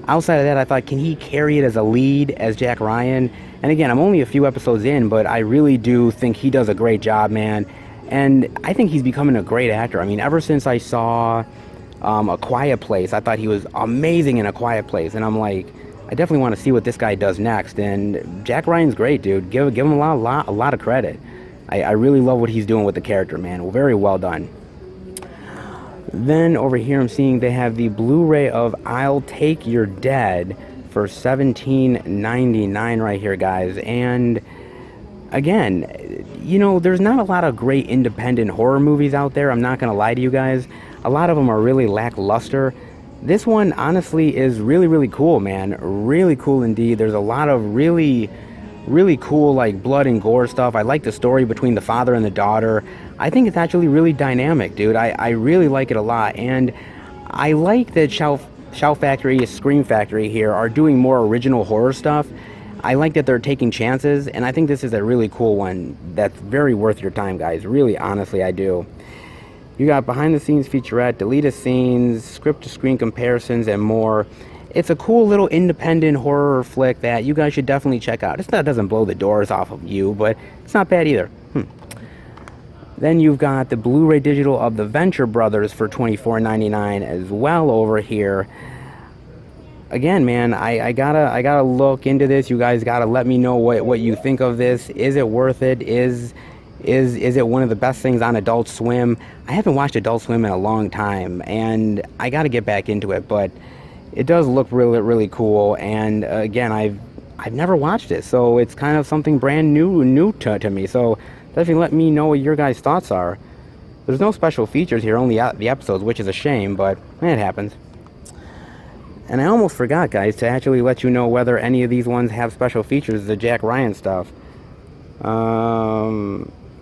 outside of that, I thought, can he carry it as a lead as Jack Ryan? And again, I'm only a few episodes in, but I really do think he does a great job, man. And I think he's becoming a great actor. I mean, ever since I saw A Quiet Place, I thought he was amazing in A Quiet Place, and I'm like, I definitely want to see what this guy does next. And Jack Ryan's great, dude. Give him a lot of credit. I really love what he's doing with the character, man. Very well done. Then over here I'm seeing they have the Blu-ray of I'll Take Your Dead for $17.99 right here, guys. And again, you know, there's not a lot of great independent horror movies out there. I'm not going to lie to you guys. A lot of them are really lackluster. This one honestly is really, really cool, man. Really cool indeed. There's a lot of really, really cool like blood and gore stuff. I like the story between the father and the daughter. I think it's actually really dynamic, dude. I really like it a lot. And I like that Shout Factory, Scream Factory here are doing more original horror stuff. I like that they're taking chances, and I think this is a really cool one that's very worth your time, guys. Really, honestly, I do. You got behind the scenes featurette, deleted scenes, script to screen comparisons, and more. It's a cool little independent horror flick that you guys should definitely check out. It doesn't blow the doors off of you, but it's not bad either. Then you've got the Blu-ray digital of the Venture Brothers for $24.99 as well over here. Again, man, I gotta look into this. You guys gotta let me know what you think of this. Is it worth it? Is it one of the best things on Adult Swim? I haven't watched Adult Swim in a long time, and I gotta get back into it. But it does look really, really cool. And again, I've never watched it, so it's kind of something brand new to me. So definitely let me know what your guys' thoughts are. There's no special features here, only the episodes, which is a shame, but it happens. And I almost forgot, guys, to actually let you know whether any of these ones have special features, the Jack Ryan stuff.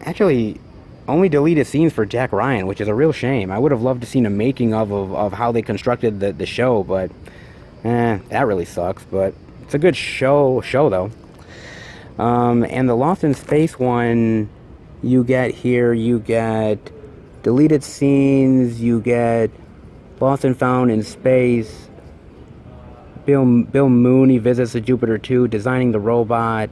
Actually, only deleted scenes for Jack Ryan, which is a real shame. I would have loved to seen a making of how they constructed the show, but that really sucks. But it's a good show though. And the Lost in Space one, you get deleted scenes, you get Lost and Found in Space. Bill Mooney visits the Jupiter 2, designing the robot.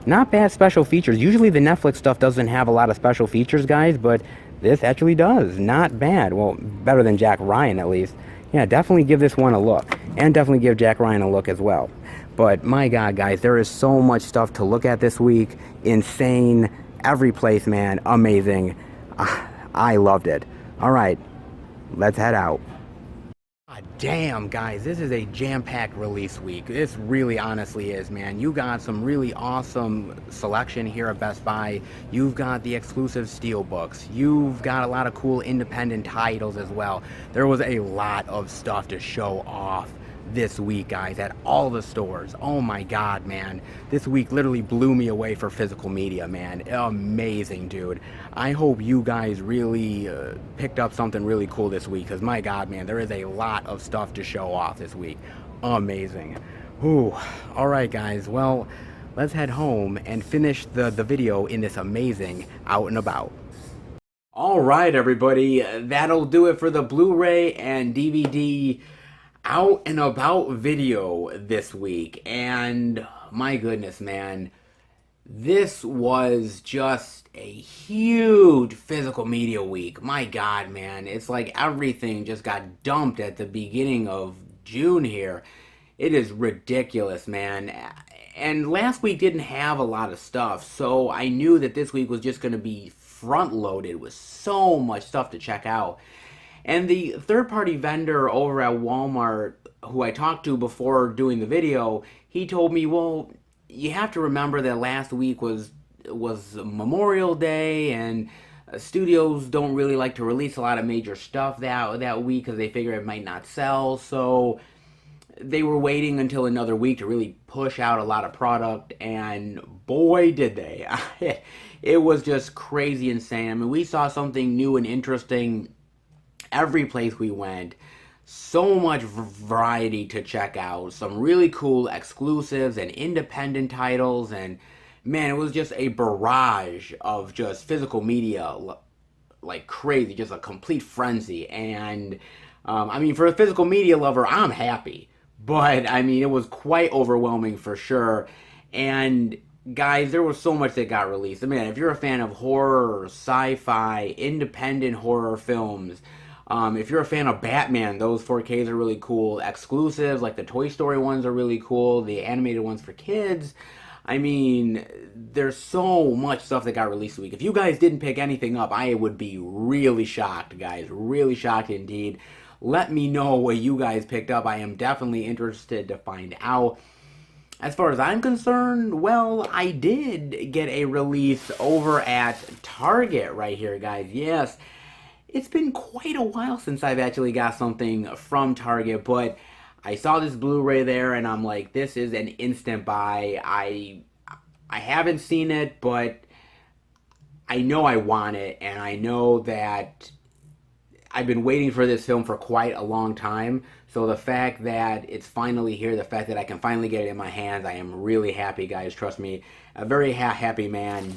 Not bad special features. Usually the Netflix stuff doesn't have a lot of special features, guys, but this actually does. Not bad. Well, better than Jack Ryan, at least. Yeah, definitely give this one a look. And definitely give Jack Ryan a look as well. But my God, guys, there is so much stuff to look at this week. Insane. Every place, man. Amazing. I loved it. All right, let's head out. Damn, guys, this is a jam-packed release week. This really honestly is, man. You got some really awesome selection here at Best Buy. You've got the exclusive steelbooks. You've got a lot of cool independent titles as well. There was a lot of stuff to show off this week, guys, at all the stores. Oh my God, man. This week literally blew me away for physical media, man. Amazing, dude. I hope you guys really picked up something really cool this week, because my God, man, there is a lot of stuff to show off this week. Amazing. Whew. All right, guys. Well, let's head home and finish the video in this amazing Out and About. All right, everybody. That'll do it for the Blu-ray and DVD Out and About video this week. And my goodness, man, this was just a huge physical media week. My God, man, it's like everything just got dumped at the beginning of June here. It is ridiculous, man. And last week didn't have a lot of stuff, so I knew that this week was just going to be front loaded with so much stuff to check out. And the third-party vendor over at Walmart, who I talked to before doing the video, he told me, well, you have to remember that last week was Memorial Day, and studios don't really like to release a lot of major stuff that week because they figure it might not sell. So they were waiting until another week to really push out a lot of product, and boy, did they. It was just crazy insane. I mean, we saw something new and interesting every place we went. So much variety to check out. Some really cool exclusives and independent titles. And man, it was just a barrage of just physical media like crazy. Just a complete frenzy. And I mean, for a physical media lover, I'm happy. But I mean, it was quite overwhelming for sure. And guys, there was so much that got released. I mean, if you're a fan of horror, sci-fi, independent horror films, if you're a fan of Batman, those 4Ks are really cool. Exclusives, like the Toy Story ones, are really cool. The animated ones for kids. I mean, there's so much stuff that got released this week. If you guys didn't pick anything up, I would be really shocked, guys. Really shocked indeed. Let me know what you guys picked up. I am definitely interested to find out. As far as I'm concerned, well, I did get a release over at Target right here, guys. Yes. It's been quite a while since I've actually got something from Target, but I saw this Blu-ray there and I'm like, this is an instant buy. I haven't seen it, but I know I want it, and I know that I've been waiting for this film for quite a long time. So the fact that it's finally here, the fact that I can finally get it in my hands, I am really happy, guys. Trust me, a very happy man.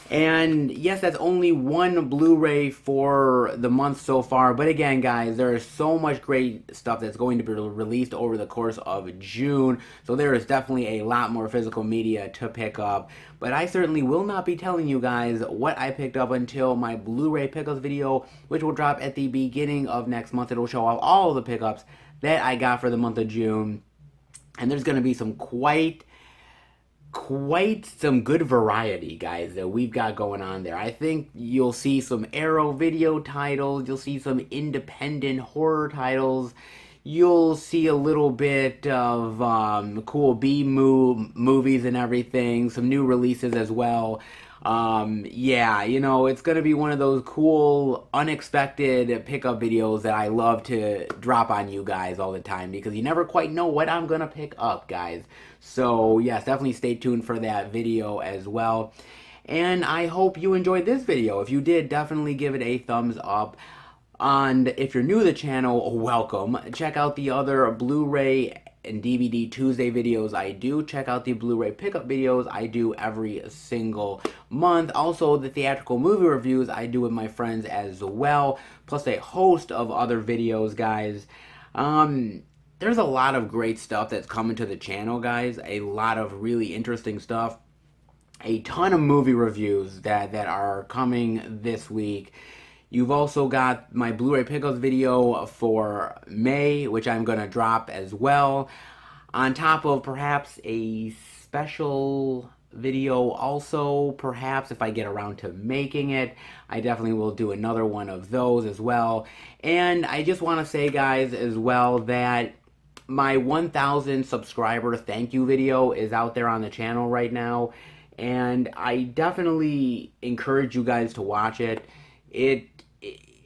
And yes, that's only one Blu-ray for the month so far. But again, guys, there is so much great stuff that's going to be released over the course of June. So there is definitely a lot more physical media to pick up. But I certainly will not be telling you guys what I picked up until my Blu-ray pickups video, which will drop at the beginning of next month. It'll show off all of the pickups that I got for the month of June. And there's going to be some quite some good variety, guys, that we've got going on there. I think you'll see some Arrow video titles, you'll see some independent horror titles, you'll see a little bit of cool movies and everything, some new releases as well. Yeah, you know, it's gonna be one of those cool, unexpected pickup videos that I love to drop on you guys all the time because you never quite know what I'm gonna pick up, guys. So, yes, definitely stay tuned for that video as well. And I hope you enjoyed this video. If you did, definitely give it a thumbs up. And if you're new to the channel, welcome. Check out the other Blu-ray and DVD Tuesday videos I do. Check out the Blu-ray pickup videos I do every single month. Also, the theatrical movie reviews I do with my friends as well. Plus a host of other videos, guys. There's a lot of great stuff that's coming to the channel, guys. A lot of really interesting stuff. A ton of movie reviews that are coming this week. You've also got my Blu-ray pickups video for May, which I'm going to drop as well. On top of perhaps a special video also, perhaps if I get around to making it. I definitely will do another one of those as well. And I just want to say, guys, as well that my 1,000 subscriber thank you video is out there on the channel right now, and I definitely encourage you guys to watch it.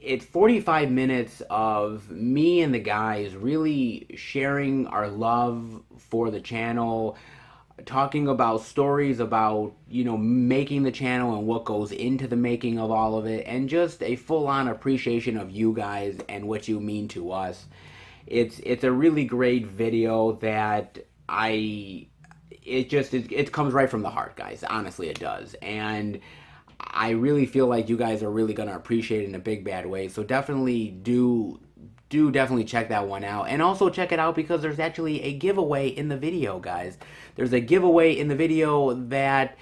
It's 45 minutes of me and the guys really sharing our love for the channel, talking about stories about, you know, making the channel and what goes into the making of all of it, and just a full-on appreciation of you guys and what you mean to us. It's a really great video that it comes right from the heart, guys. Honestly, it does. And I really feel like you guys are really going to appreciate it in a big bad way. So definitely do definitely check that one out. And also check it out because there's actually a giveaway in the video, guys. There's a giveaway in the video that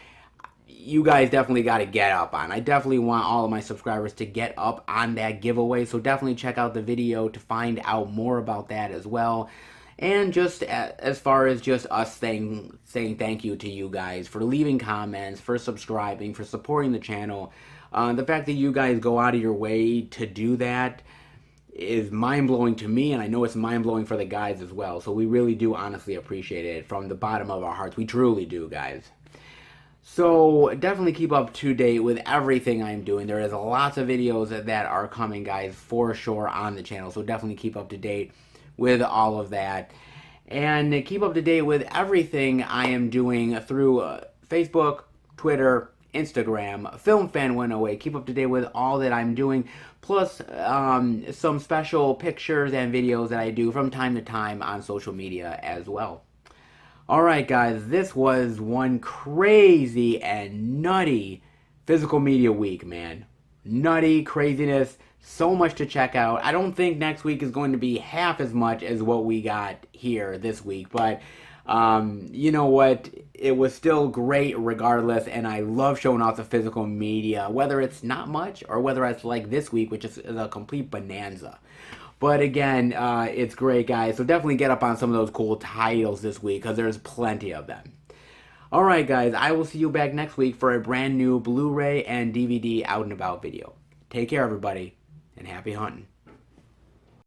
you guys definitely got to get up on. I definitely want all of my subscribers to get up on that giveaway. So definitely check out the video to find out more about that as well. And just as far as just us saying thank you to you guys for leaving comments, for subscribing, for supporting the channel. The fact that you guys go out of your way to do that is mind-blowing to me, and I know it's mind-blowing for the guys as well. So we really do honestly appreciate it from the bottom of our hearts. We truly do, guys. So definitely keep up to date with everything I'm doing. There is lots of videos that are coming, guys, for sure on the channel. So definitely keep up to date with all of that. And keep up to date with everything I am doing through Facebook, Twitter, Instagram, FilmFan108. Keep up to date with all that I'm doing. Plus some special pictures and videos that I do from time to time on social media as well. Alright, guys, this was one crazy and nutty physical media week, man. Nutty craziness, so much to check out. I don't think next week is going to be half as much as what we got here this week, but you know what? It was still great regardless, and I love showing off the physical media, whether it's not much or whether it's like this week, which is a complete bonanza. But again, it's great, guys. So definitely get up on some of those cool titles this week because there's plenty of them. Alright, guys. I will see you back next week for a brand new Blu-ray and DVD out and about video. Take care, everybody, and happy hunting.